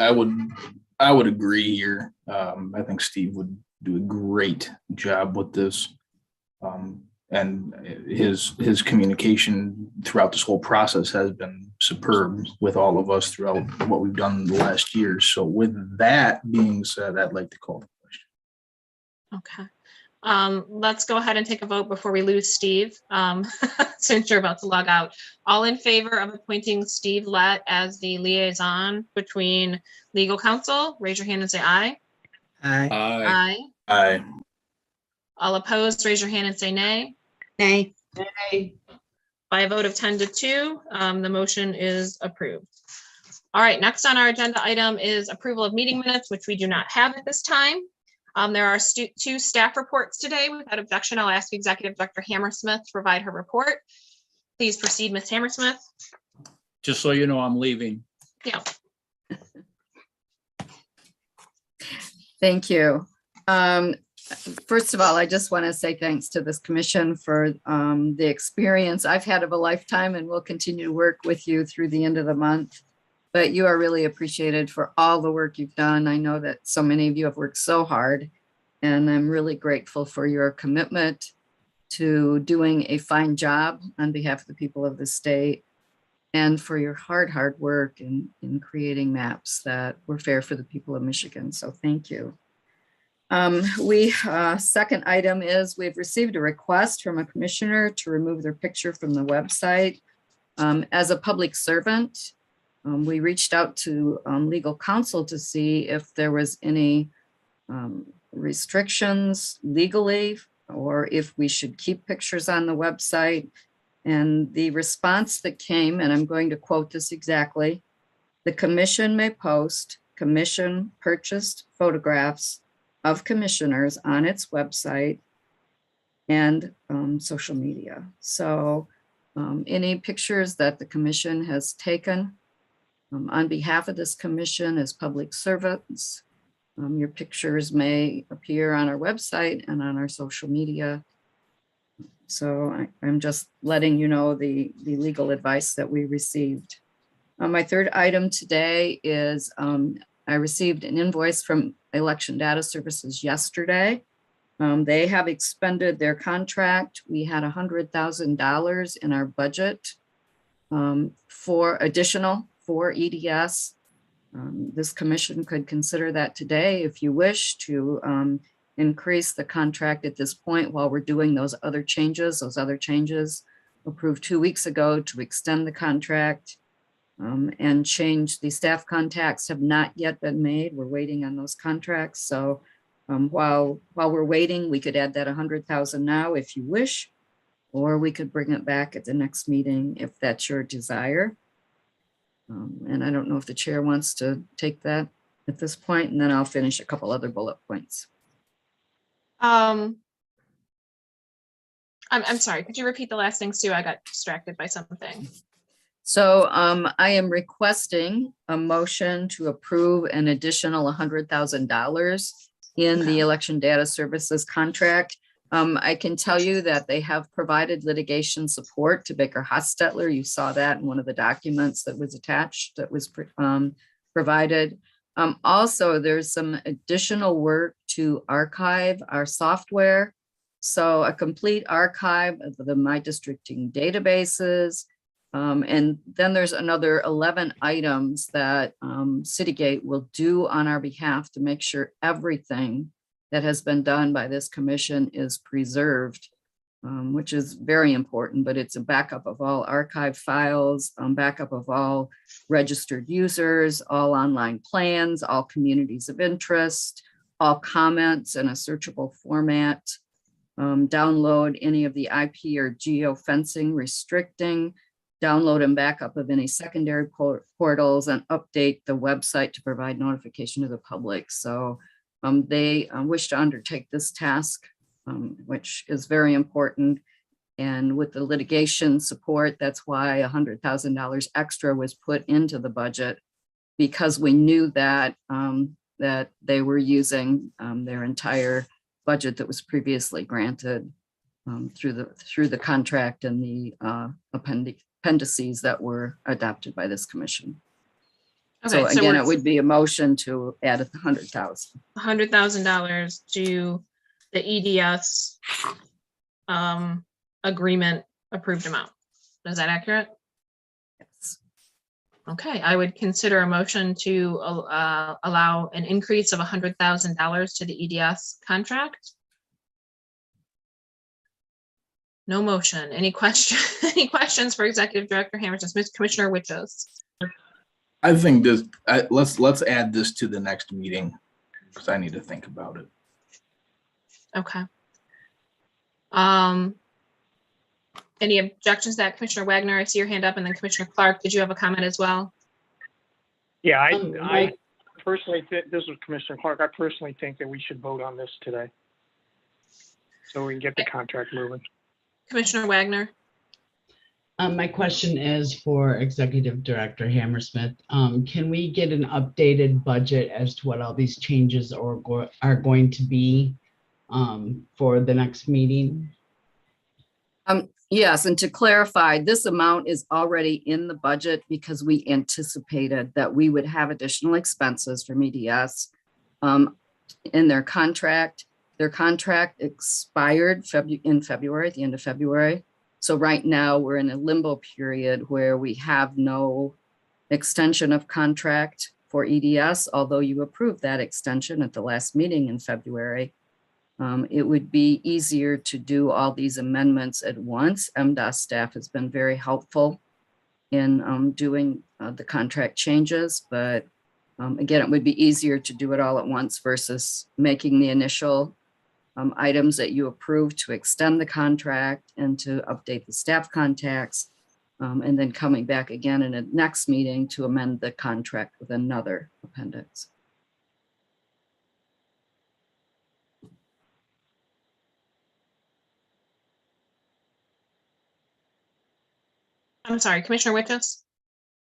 I would agree here. I think Steve would do a great job with this. And his communication throughout this whole process has been superb with all of us throughout what we've done in the last year. So with that being said, I'd like to call the question. Okay. Let's go ahead and take a vote before we lose Steve, since you're about to log out. All in favor of appointing Steve Lett as the liaison between legal counsel, raise your hand and say aye. Aye. Aye. Aye. All opposed, raise your hand and say nay. Nay. By a vote of 10-2, the motion is approved. All right, next on our agenda item is approval of meeting minutes, which we do not have at this time. There are two staff reports today. Without objection, I'll ask Executive Director Hammersmith to provide her report. Please proceed, Ms. Hammersmith. Just so you know, I'm leaving. Yeah. Thank you. First of all, I just want to say thanks to this commission for the experience I've had of a lifetime, and will continue to work with you through the end of the month. But you are really appreciated for all the work you've done. I know that so many of you have worked so hard, and I'm really grateful for your commitment to doing a fine job on behalf of the people of the state, and for your hard work in creating maps that were fair for the people of Michigan. So thank you. Second item is we've received a request from a commissioner to remove their picture from the website. As a public servant, we reached out to legal counsel to see if there was any restrictions legally, or if we should keep pictures on the website. And the response that came, and I'm going to quote this exactly: the commission may post commission purchased photographs of commissioners on its website and social media. So any pictures that the commission has taken on behalf of this commission as public servants, your pictures may appear on our website and on our social media. So I'm just letting you know the legal advice that we received. My third item today is I received an invoice from Election Data Services yesterday. They have expended their contract. We had $100,000 in our budget for additional for EDS. This commission could consider that today if you wish to increase the contract at this point while we're doing those other changes approved 2 weeks ago to extend the contract and change. The staff contacts have not yet been made. We're waiting on those contracts. So while we're waiting, we could add that 100,000 now if you wish, or we could bring it back at the next meeting if that's your desire. And I don't know if the chair wants to take that at this point, and then I'll finish a couple other bullet points. I'm sorry, could you repeat the last thing, Sue? I got distracted by something. So I am requesting a motion to approve an additional $100,000 in the Election Data Services contract. I can tell you that they have provided litigation support to Baker Hostetler. You saw that in one of the documents that was attached, that was provided. Also, there's some additional work to archive our software. So a complete archive of the My Districting databases. And then there's another 11 items that Citygate will do on our behalf to make sure everything that has been done by this commission is preserved, which is very important, but it's a backup of all archive files, backup of all registered users, all online plans, all communities of interest, all comments in a searchable format, download any of the IP or geofencing restricting, download and backup of any secondary portals, and update the website to provide notification to the public. So they wish to undertake this task, which is very important. And with the litigation support, that's why $100,000 extra was put into the budget, because we knew that that they were using their entire budget that was previously granted through the contract and the appendices that were adopted by this commission. Okay, So again, we're it would be a motion to add $100,000. $100,000 to the EDS agreement approved amount. Is that accurate? Yes. Okay, I would consider a motion to allow an increase of $100,000 to the EDS contract. No motion. Any any questions for Executive Director Hamilton Smith? Commissioner Witches? I think this, let's add this to the next meeting because I need to think about it. Okay. Any objections to that? Commissioner Wagner, I see your hand up, and then Commissioner Clark, did you have a comment as well? Yeah, I personally think, this was Commissioner Clark, I personally think that we should vote on this today, so we can get the contract moving. Commissioner Wagner? My question is for Executive Director Hammersmith. Can we get an updated budget as to what all these changes are going to be for the next meeting? Yes, and to clarify, this amount is already in the budget because we anticipated that we would have additional expenses from EDS in their contract. Their contract expired in February, at the end of February. So right now we're in a limbo period where we have no extension of contract for EDS, although you approved that extension at the last meeting in February. It would be easier to do all these amendments at once. MDOS staff has been very helpful in doing the contract changes, but again, it would be easier to do it all at once versus making the initial items that you approved to extend the contract and to update the staff contacts, and then coming back again in a next meeting to amend the contract with another appendix. I'm sorry, Commissioner Witches?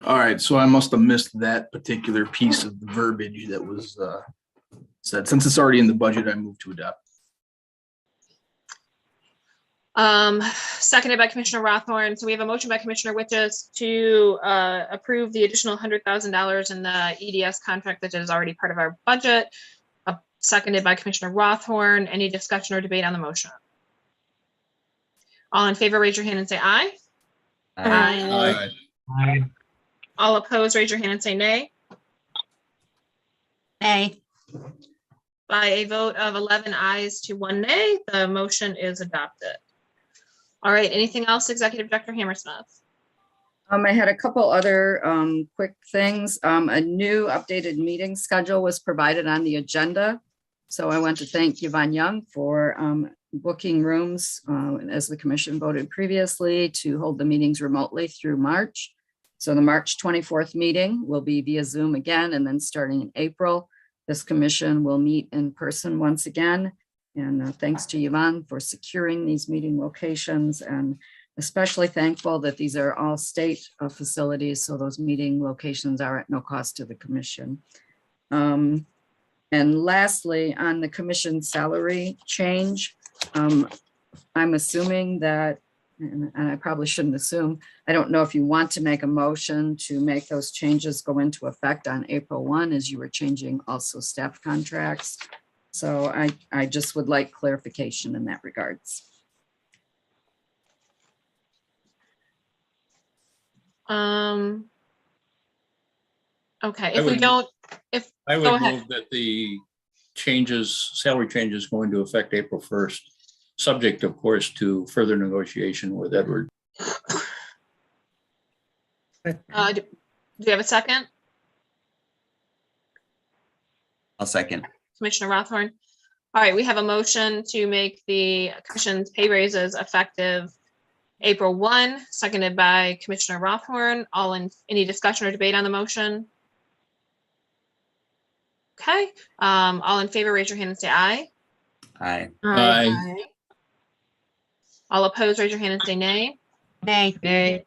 All right, so I must have missed that particular piece of the verbiage that was said. Since it's already in the budget, I move to adopt. Seconded by Commissioner Rothorn. So we have a motion by Commissioner Witches to approve the additional $100,000 in the EDS contract that is already part of our budget. Seconded by Commissioner Rothorn. Any discussion or debate on the motion? All in favor, raise your hand and say aye. Aye. Aye. All opposed, raise your hand and say nay. Nay. By a vote of 11 ayes to 1 nay, the motion is adopted. All right, anything else, Executive Director Hammersmith? I had a couple other quick things. A new updated meeting schedule was provided on the agenda. So I want to thank Yvonne Young for booking rooms as the commission voted previously to hold the meetings remotely through March. So the March 24th meeting will be via Zoom again, and then starting in April, this commission will meet in person once again. And thanks to Yvonne for securing these meeting locations, and especially thankful that these are all state facilities, so those meeting locations are at no cost to the commission. And lastly, on the commission salary change, I'm assuming that, and I probably shouldn't assume, I don't know if you want to make a motion to make those changes go into effect on April 1, as you were changing also staff contracts. So I just would like clarification in that regards. Okay, if we don't, if I go would ahead. move that the changes, salary changes go into effect April 1st, subject, of course, to further negotiation with Edward. Do you have a second? I'll second. Commissioner Rothorn. All right, we have a motion to make the commission's pay raises effective April 1, seconded by Commissioner Rothorn. Any discussion or debate on the motion? Okay, all in favor, raise your hand and say aye. Aye. Aye. All opposed, raise your hand and say nay. Nay. Nay.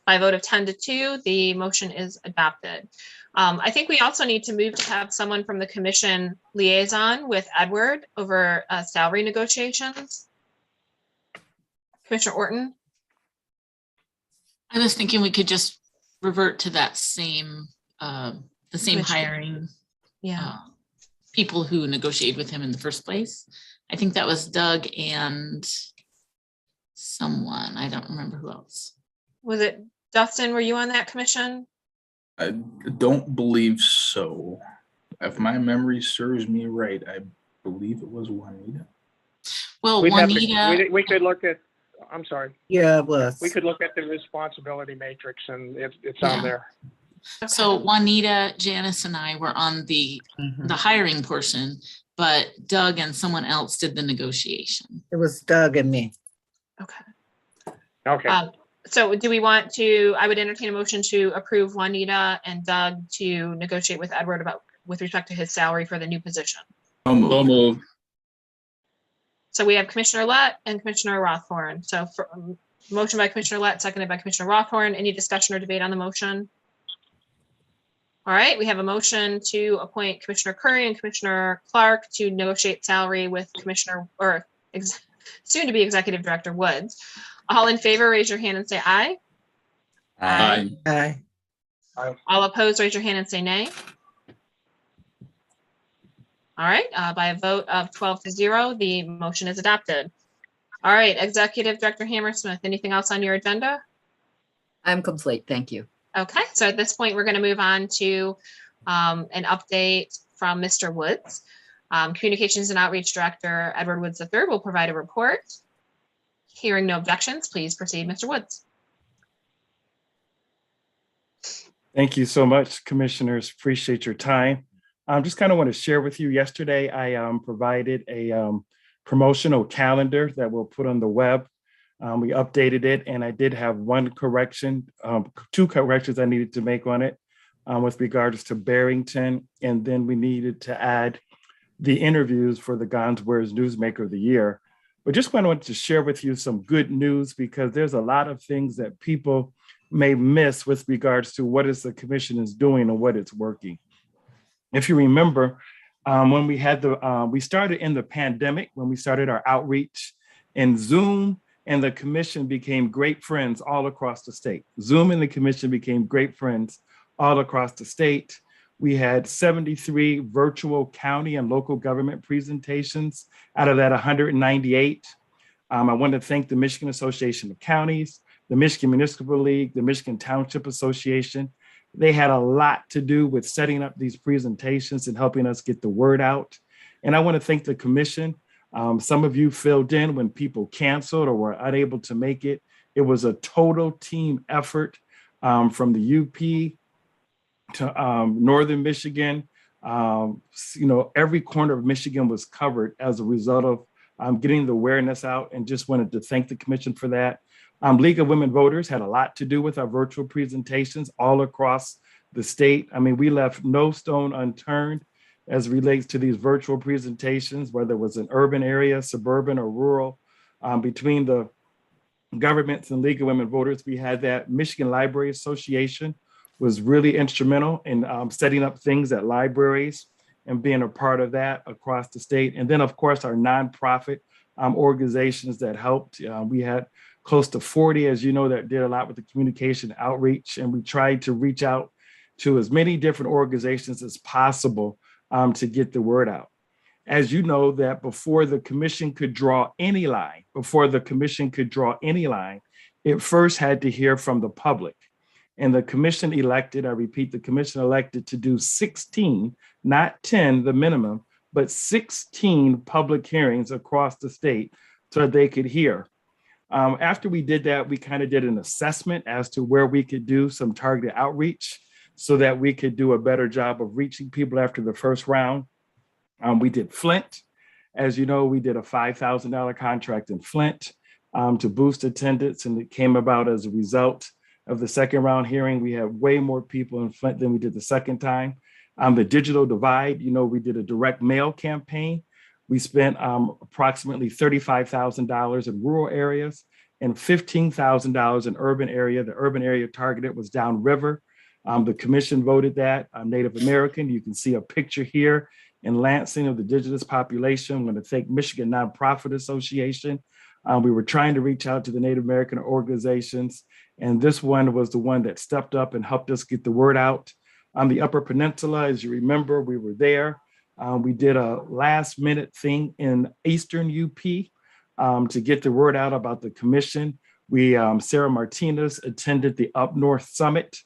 By a vote of 10 to 2, the motion is adopted. I think we also need to move to have someone from the commission liaison with Edward over salary negotiations. Commissioner Orton. I was thinking we could just revert to that same, the same Commission. hiring Yeah. people who negotiated with him in the first place. I think that was Doug and someone, I don't remember who else. Was it Dustin? Were you on that commission? I don't believe so. If my memory serves me right, I believe it was Juanita. Well, We'd have to- Juanita, we could look at, I'm sorry, Yeah, it was. we could look at the responsibility matrix and it's on Yeah. there. so Juanita, Janice and I were on the hiring portion, but Doug and someone else did the negotiation. It was Doug and me. Okay. Okay. So do we want to, I would entertain a motion to approve Juanita and Doug to negotiate with Edward with respect to his salary for the new position. So moved. So we have Commissioner Lett and Commissioner Rothhorn. So for motion by Commissioner Lett, seconded by Commissioner Rothhorn. Any discussion or debate on the motion? All right, we have a motion to appoint Commissioner Curry and Commissioner Clark to negotiate salary with Commissioner, or soon to be Executive Director Woods. All in favor, raise your hand and say aye. Aye. Aye. All opposed, raise your hand and say nay. All right, by a vote of 12-0, the motion is adopted. All right, Executive Director Hammersmith, anything else on your agenda? I'm complete. Thank you. Okay, so at this point, we're going to move on to an update from Mr. Woods. Communications and Outreach Director Edward Woods III will provide a report. Hearing no objections, please proceed, Mr. Woods. Thank you so much, commissioners. Appreciate your time. I just kind of want to share with you, yesterday I provided a promotional calendar that we'll put on the web. We updated it, and I did have one correction, two corrections I needed to make on it with regards to Barrington. And then we needed to add the interviews for the Gonswares Newsmaker of the Year. But just wanted to share with you some good news, because there's a lot of things that people may miss with regards to what is the commission is doing and what it's working. If you remember, when we had we started in the pandemic, when we started our outreach, and Zoom and the commission became great friends all across the state. Zoom and the commission became great friends all across the state. We had 73 virtual county and local government presentations out of that 198. I want to thank the Michigan Association of Counties, the Michigan Municipal League, the Michigan Township Association. They had a lot to do with setting up these presentations and helping us get the word out. And I want to thank the commission. Some of you filled in when people canceled or were unable to make it. It was a total team effort from the UP to Northern Michigan. Every corner of Michigan was covered as a result of getting the awareness out, and just wanted to thank the commission for that. League of Women Voters had a lot to do with our virtual presentations all across the state. I mean, we left no stone unturned as relates to these virtual presentations, whether it was an urban area, suburban, or rural. Between the governments and League of Women Voters, we had that. Michigan Library Association was really instrumental in setting up things at libraries and being a part of that across the state. And then, of course, our nonprofit organizations that helped. We had close to 40, as you know, that did a lot with the communication outreach. And we tried to reach out to as many different organizations as possible to get the word out. As you know, that before the commission could draw any line, it first had to hear from the public. And the commission elected, I repeat, the commission elected to do 16, not 10, the minimum, but 16 public hearings across the state so that they could hear. After we did that, we kind of did an assessment as to where we could do some targeted outreach so that we could do a better job of reaching people after the first round. We did Flint. As you know, we did a $5,000 contract in Flint to boost attendance, and it came about as a result of the second round hearing. We had way more people in Flint than we did the second time. The digital divide, we did a direct mail campaign. We spent approximately $35,000 in rural areas and $15,000 in urban area. The urban area targeted was downriver. The commission voted that. Native American, you can see a picture here in Lansing of the indigenous population. I'm going to thank Michigan Nonprofit Association. We were trying to reach out to the Native American organizations, And this one was the one that stepped up and helped us get the word out. On the Upper Peninsula, as you remember, we were there. We did a last minute thing in Eastern UP to get the word out about the commission. Sarah Martinez attended the Up North Summit,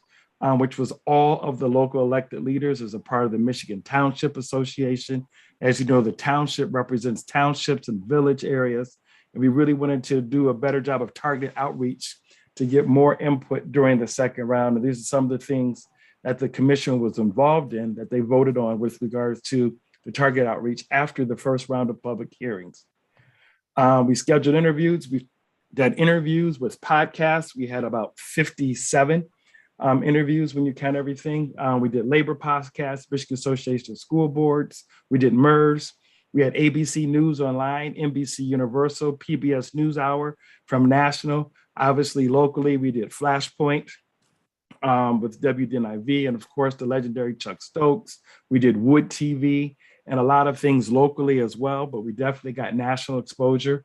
which was all of the local elected leaders as a part of the Michigan Township Association. As you know, the township represents townships and village areas. And we really wanted to do a better job of targeted outreach to get more input during the second round. And these are some of the things that the commission was involved in that they voted on with regards to the target outreach after the first round of public hearings. We scheduled interviews. We did interviews with podcasts. We had about 57 interviews when you count everything. We did labor podcasts, Michigan Association of School Boards. We did MERS. We had ABC News Online, NBC Universal, PBS NewsHour from national. Obviously, locally, we did Flashpoint with WDNIV, and of course, the legendary Chuck Stokes. We did Wood TV and a lot of things locally as well, but we definitely got national exposure.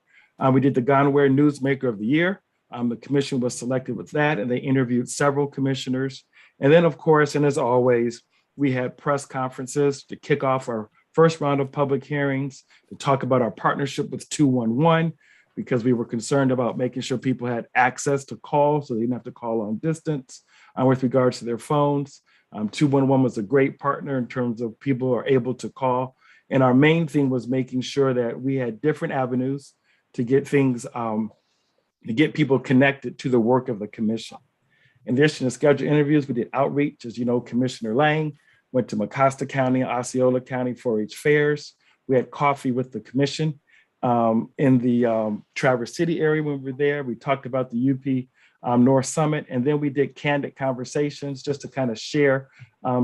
We did the Gonware Newsmaker of the Year. The commission was selected with that, and they interviewed several commissioners. And then, of course, and as always, we had press conferences to kick off our first round of public hearings, to talk about our partnership with 211, because we were concerned about making sure people had access to call so they didn't have to call long distance with regards to their phones. 211 was a great partner in terms of people are able to call. And our main thing was making sure that we had different avenues to get things, to get people connected to the work of the commission. In addition to scheduled interviews, we did outreach. As you know, Commissioner Lang went to Mecosta County, Osceola County 4-H fairs. We had coffee with the commission in the Traverse City area when we were there. We talked about the UP North Summit, and then we did candid conversations just to kind of share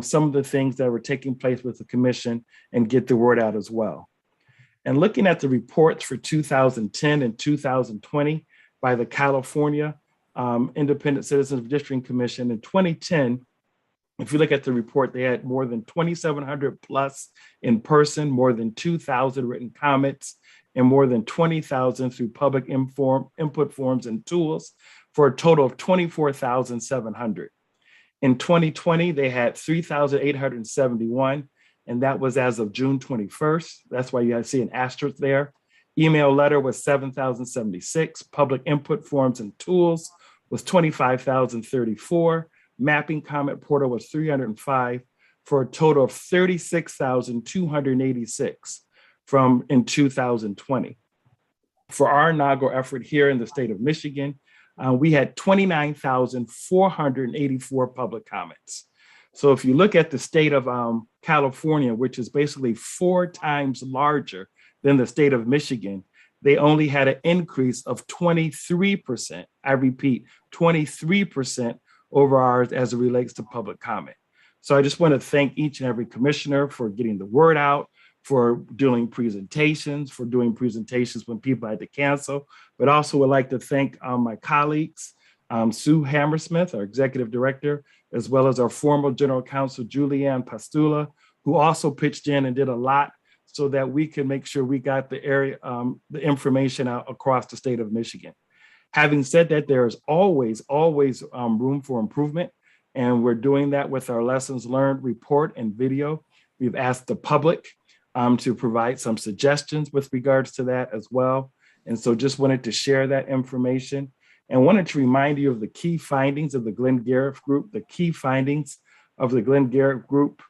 some of the things that were taking place with the commission and get the word out as well. And looking at the reports for 2010 and 2020 by the California Independent Citizens Redistricting Commission in 2010, if you look at the report, they had more than 2,700 plus in person, more than 2,000 written comments, and more than 20,000 through public input forms and tools, for a total of 24,700. In 2020, they had 3,871, and that was as of June 21st. That's why you see an asterisk there. Email letter was 7,076. Public input forms and tools was 25,034. Mapping comment portal was 305, for a total of 36,286 in 2020. For our inaugural effort here in the state of Michigan, we had 29,484 public comments. So if you look at the state of California, which is basically 4 times larger than the state of Michigan, they only had an increase of 23%. I repeat, 23% over ours as it relates to public comment. So I just want to thank each and every commissioner for getting the word out, for doing presentations when people had to cancel, but also would like to thank my colleagues, Sue Hammersmith, our executive director, as well as our former general counsel, Julianne Pastula, who also pitched in and did a lot so that we can make sure we got the the information out across the state of Michigan. Having said that, there is always room for improvement, and we're doing that with our lessons learned report and video. We've asked the public to provide some suggestions with regards to that as well. And so just wanted to share that information and wanted to remind you of the key findings of the Glenn Gariff group. The key findings of the Glenn Gariff group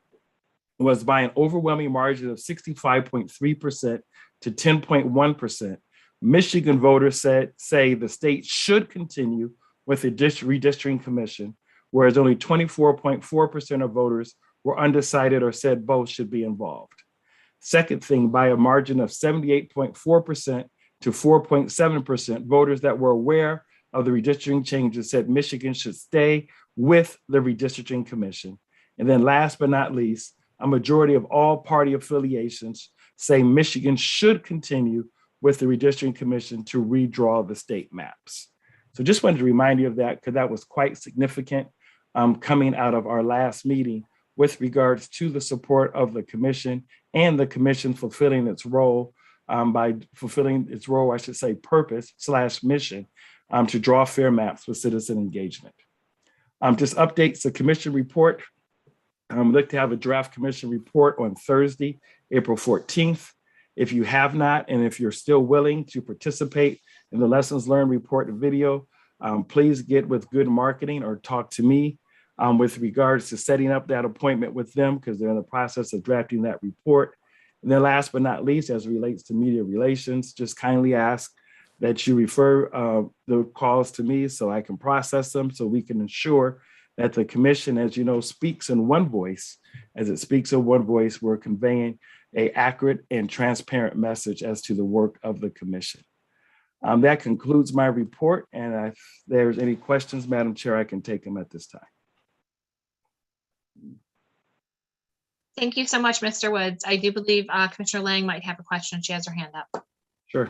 was by an overwhelming margin of 65.3% to 10.1%. Michigan voters say the state should continue with the redistricting commission, whereas only 24.4% of voters were undecided or said both should be involved. Second thing, by a margin of 78.4% to 4.7%, voters that were aware of the redistricting changes said Michigan should stay with the redistricting commission. And then last but not least, a majority of all party affiliations say Michigan should continue with the redistricting commission to redraw the state maps. So just wanted to remind you of that, because that was quite significant coming out of our last meeting with regards to the support of the commission and the commission fulfilling its role purpose/mission to draw fair maps for citizen engagement. Just updates the commission report. We'd like to have a draft commission report on Thursday, April 14th. If you have not, and if you're still willing to participate in the lessons learned report and video, please get with Good Marketing or talk to me with regards to setting up that appointment with them, because they're in the process of drafting that report. And then last but not least, as it relates to media relations, just kindly ask that you refer the calls to me so I can process them, so we can ensure that the commission, as you know, speaks in one voice. As it speaks in one voice, we're conveying an accurate and transparent message as to the work of the commission. That concludes my report. And if there's any questions, Madam Chair, I can take them at this time. Thank you so much, Mr. Woods. I do believe Commissioner Lang might have a question. She has her hand up. Sure.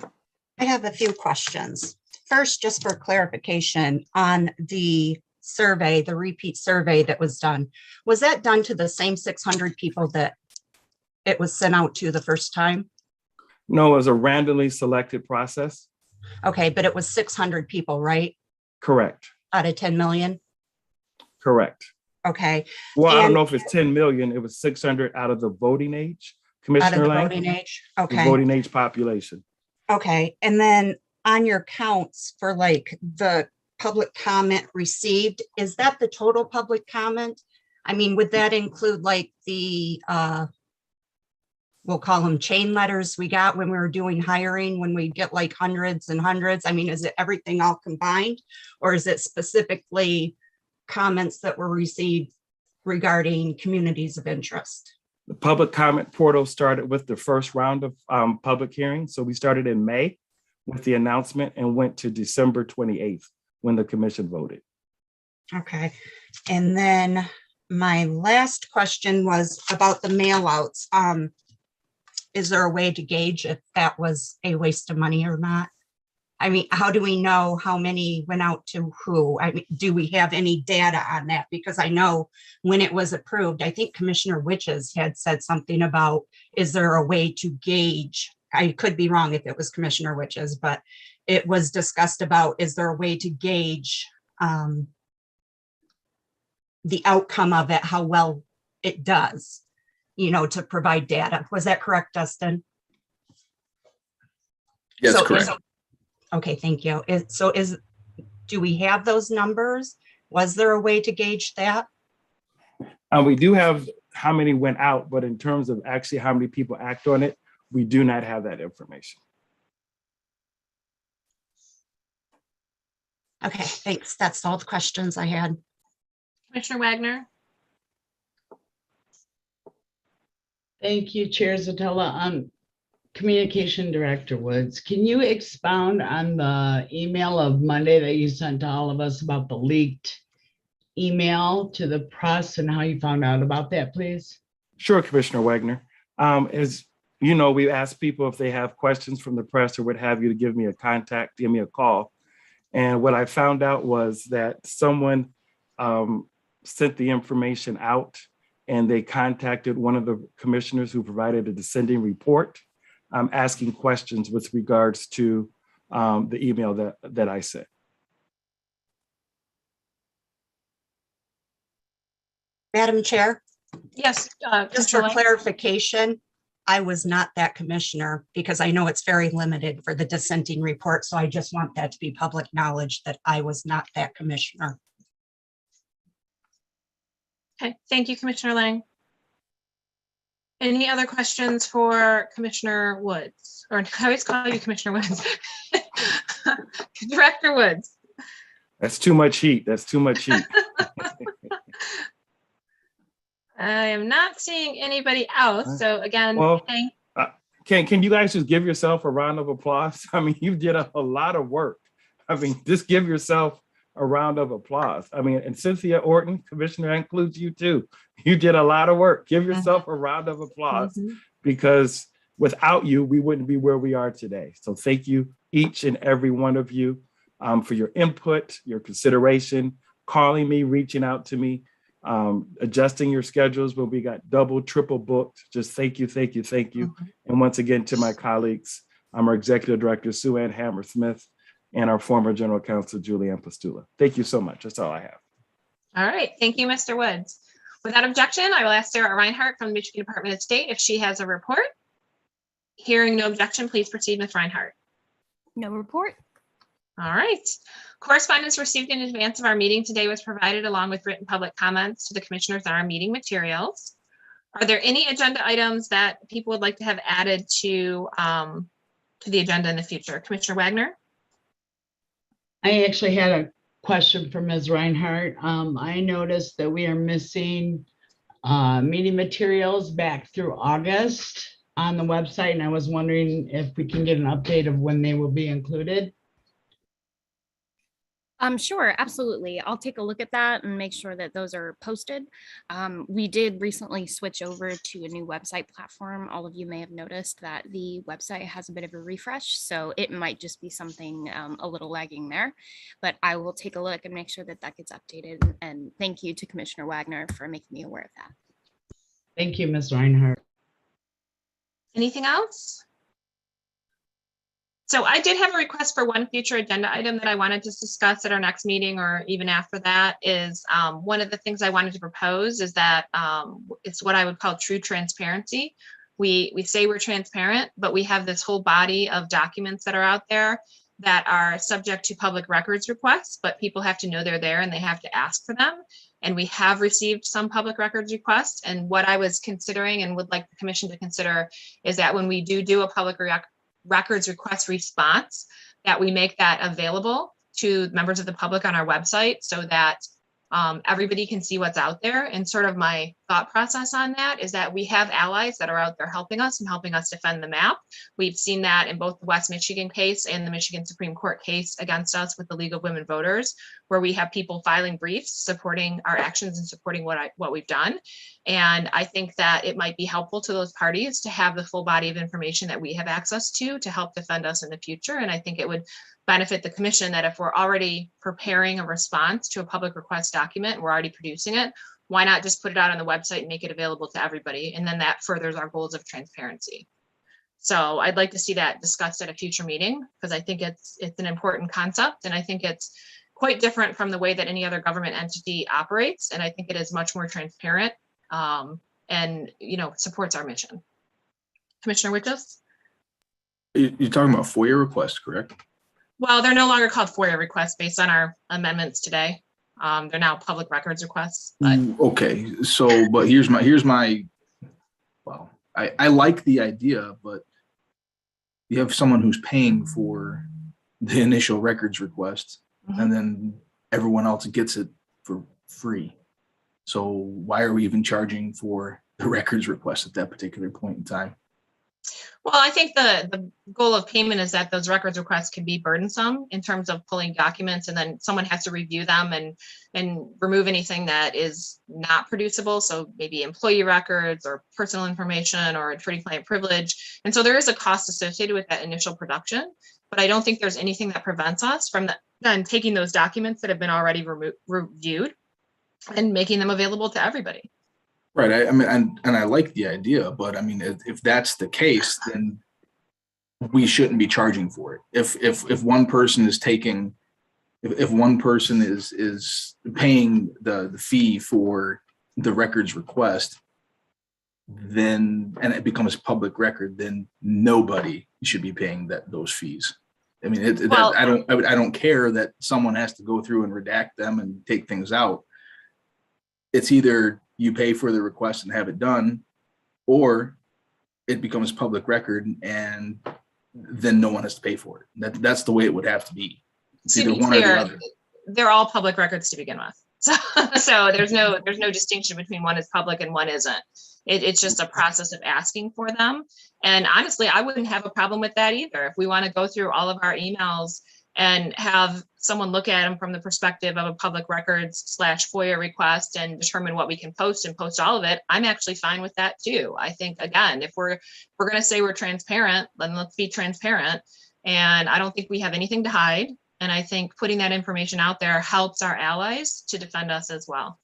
I have a few questions. First, just for clarification on the survey, the repeat survey that was done, was that done to the same 600 people that it was sent out to the first time? No, it was a randomly selected process. Okay, but it was 600 people, right? Correct. Out of 10 million? Correct. Okay. Well, I don't know if it's 10 million. It was 600 out of the voting age. Commissioner Out of the Lang? voting age? The Okay. voting age population. Okay, and then on your counts for like the public comment received, is that the total public comment? I mean, would that include like the, we'll call them chain letters we got when we were doing hiring, when we get like hundreds and hundreds? I mean, is it everything all combined, or is it specifically comments that were received regarding communities of interest? The public comment portal started with the first round of public hearings. So we started in May with the announcement and went to December 28th when the commission voted. Okay, and then my last question was about the mailouts. Is there a way to gauge if that was a waste of money or not? I mean, how do we know how many went out to who? I mean, do we have any data on that? Because I know when it was approved, I think Commissioner Witches had said something about, is there a way to gauge? I could be wrong if it was Commissioner Witches, but it was discussed about, is there a way to gauge the outcome of it, how well it does, you know, to provide data. Was that correct, Dustin? Yes, So correct. Okay, thank you. Do we have those numbers? Was there a way to gauge that? We do have how many went out, but in terms of actually how many people act on it, we do not have that information. Okay, thanks. That's all the questions I had. Commissioner Wagner. Thank you, Chair Zatella. Communication Director Woods, can you expound on the email of Monday that you sent to all of us about the leaked email to the press and how you found out about that, please? Sure, Commissioner Wagner. As you know, we ask people if they have questions from the press or what have you to give me a contact, give me a call. And what I found out was that someone sent the information out and they contacted one of the commissioners who provided a descending report, asking questions with regards to the email that I sent. Madam Chair? Yes. Just for clarification, I was not that commissioner because I know it's very limited for the dissenting report. So I just want that to be public knowledge that I was not that commissioner. Okay, thank you, Commissioner Lang. Any other questions for Commissioner Woods? Or I always call you Commissioner Woods. Director Woods. That's too much heat. That's too much heat. I am not seeing anybody else. So again, well, can you guys just give yourself a round of applause? I mean, you did a lot of work. I mean, just give yourself a round of applause. I mean, and Cynthia Orton, Commissioner, includes you too. You did a lot of work. Give yourself a round of applause because without you, we wouldn't be where we are today. So thank you, each and every one of you, for your input, your consideration, calling me, reaching out to me, adjusting your schedules when we got double, triple booked. Just thank you, thank you, thank you. And once again, to my colleagues, our Executive Director, Sue Ann Hammer-Smith, and our former General Counsel, Julianne Pastula. Thank you so much. That's all I have. All right, thank you, Mr. Woods. Without objection, I will ask Sarah Reinhardt from the Michigan Department of State if she has a report. Hearing no objection, please proceed, Ms. Reinhardt. No report. All right. Correspondence received in advance of our meeting today was provided along with written public comments to the commissioners on our meeting materials. Are there any agenda items that people would like to have added to the agenda in the future? Commissioner Wagner? I actually had a question for Ms. Reinhardt. I noticed that we are missing meeting materials back through August on the website, and I was wondering if we can get an update of when they will be included. Sure, absolutely. I'll take a look at that and make sure that those are posted. We did recently switch over to a new website platform. All of you may have noticed that the website has a bit of a refresh, so it might just be something a little lagging there, but I will take a look and make sure that that gets updated. And thank you to Commissioner Wagner for making me aware of that. Thank you, Ms. Reinhardt. Anything else? So I did have a request for one future agenda item that I wanted to discuss at our next meeting or even after that is one of the things I wanted to propose is that it's what I would call true transparency. We say we're transparent, but we have this whole body of documents that are out there that are subject to public records requests, but people have to know they're there and they have to ask for them. And we have received some public records requests. And what I was considering and would like the commission to consider is that when we do a public records request response, that we make that available to members of the public on our website so that everybody can see what's out there. And sort of my thought process on that is that we have allies that are out there helping us and helping us defend the map. We've seen that in both the West Michigan case and the Michigan Supreme Court case against us with the League of Women Voters, where we have people filing briefs supporting our actions and supporting what we've done. And I think that it might be helpful to those parties to have the full body of information that we have access to help defend us in the future. And I think it would benefit the commission that if we're already preparing a response to a public request document, we're already producing it, why not just put it out on the website and make it available to everybody? And then that furthers our goals of transparency. So I'd like to see that discussed at a future meeting because I think it's an important concept. And I think it's quite different from the way that any other government entity operates. And I think it is much more transparent and, supports our mission. Commissioner Witches? You're talking about FOIA requests, correct? Well, they're no longer called FOIA requests based on our amendments today. They're now public records requests. But Okay, so, but here's my, well, I like the idea, but you have someone who's paying for the initial records request and then everyone else gets it for free. So why are we even charging for the records request at that particular point in time? Well, I think the goal of payment is that those records requests can be burdensome in terms of pulling documents, and then someone has to review them and remove anything that is not producible. So maybe employee records or personal information or attorney-client privilege. And so there is a cost associated with that initial production, but I don't think there's anything that prevents us from then taking those documents that have been already reviewed and making them available to everybody. Right. I mean, and I like the idea, but I mean, if that's the case, then we shouldn't be charging for it. If one person is taking, if one person is paying the fee for the records request, then and it becomes public record, then nobody should be paying those fees. I mean, I don't care that someone has to go through and redact them and take things out. It's either you pay for the request and have it done, or it becomes public record and then no one has to pay for it. That's the way it would have to be. It's either one or the other. They're all public records to begin with. So there's no distinction between one is public and one isn't. It's just a process of asking for them. And honestly, I wouldn't have a problem with that either. If we want to go through all of our emails and have someone look at them from the perspective of a public records / FOIA request and determine what we can post and post all of it, I'm actually fine with that too. I think, again, if we're going to say we're transparent, then let's be transparent. And I don't think we have anything to hide. And I think putting that information out there helps our allies to defend us as well.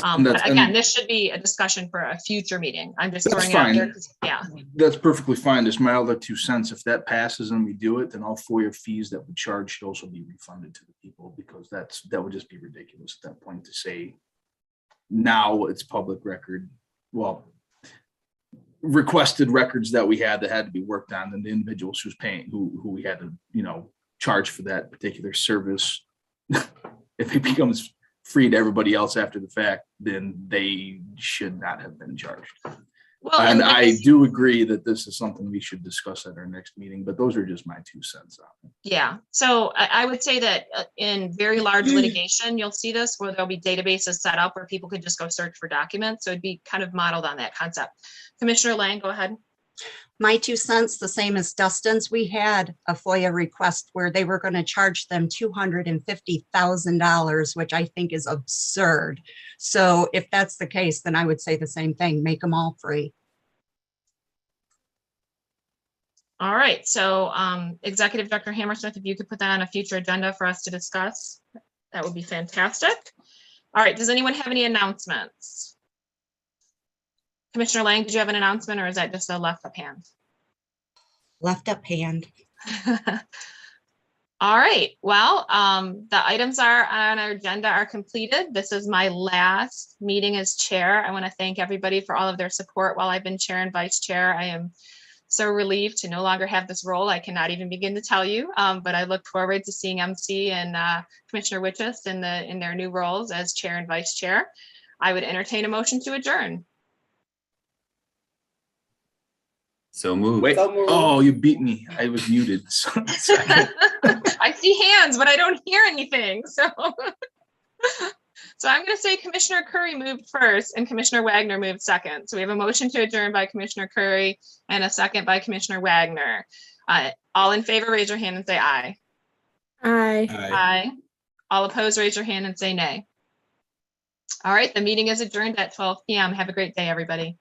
But again, this should be a discussion for a future meeting. I'm just That's throwing it out there. fine. 'Cause, yeah, That's perfectly fine. Just my other 2 cents. If that passes and we do it, then all FOIA fees that we charge should also be refunded to the people, because that would just be ridiculous at that point to say now it's public record. Well, requested records that we had that had to be worked on, and the individuals who's paying, who we had to, charge for that particular service. If it becomes free to everybody else after the fact, then they should not have been charged. well, And like I do agree that this is something we should discuss at our next meeting, but those are just my 2 cents on it. yeah. So I would say that in very large litigation, you'll see this where there'll be databases set up where people could just go search for documents. So it'd be kind of modeled on that concept. Commissioner Lang, go ahead. My 2 cents, the same as Dustin's. We had a FOIA request where they were going to charge them $250,000, which I think is absurd. So if that's the case, then I would say the same thing, make them all free. All right. So Executive Director Hammersmith, if you could put that on a future agenda for us to discuss, that would be fantastic. All right. Does anyone have any announcements? Commissioner Lang, did you have an announcement, or is that just a left up hand? Left up hand. All right. Well, the items are on our agenda are completed. This is my last meeting as chair. I want to thank everybody for all of their support while I've been chair and vice chair. I am so relieved to no longer have this role. I cannot even begin to tell you, but I look forward to seeing MC and Commissioner Witchess in their new roles as chair and vice chair. I would entertain a motion to adjourn. So moved. Wait, oh, you beat me. I was muted. I see hands, but I don't hear anything. So I'm going to say Commissioner Curry moved first and Commissioner Wagner moved second. So we have a motion to adjourn by Commissioner Curry and a second by Commissioner Wagner. All in favor, raise your hand and say aye. Aye. Aye. All opposed, raise your hand and say nay. All right, the meeting is adjourned at 12 p.m. Have a great day, everybody.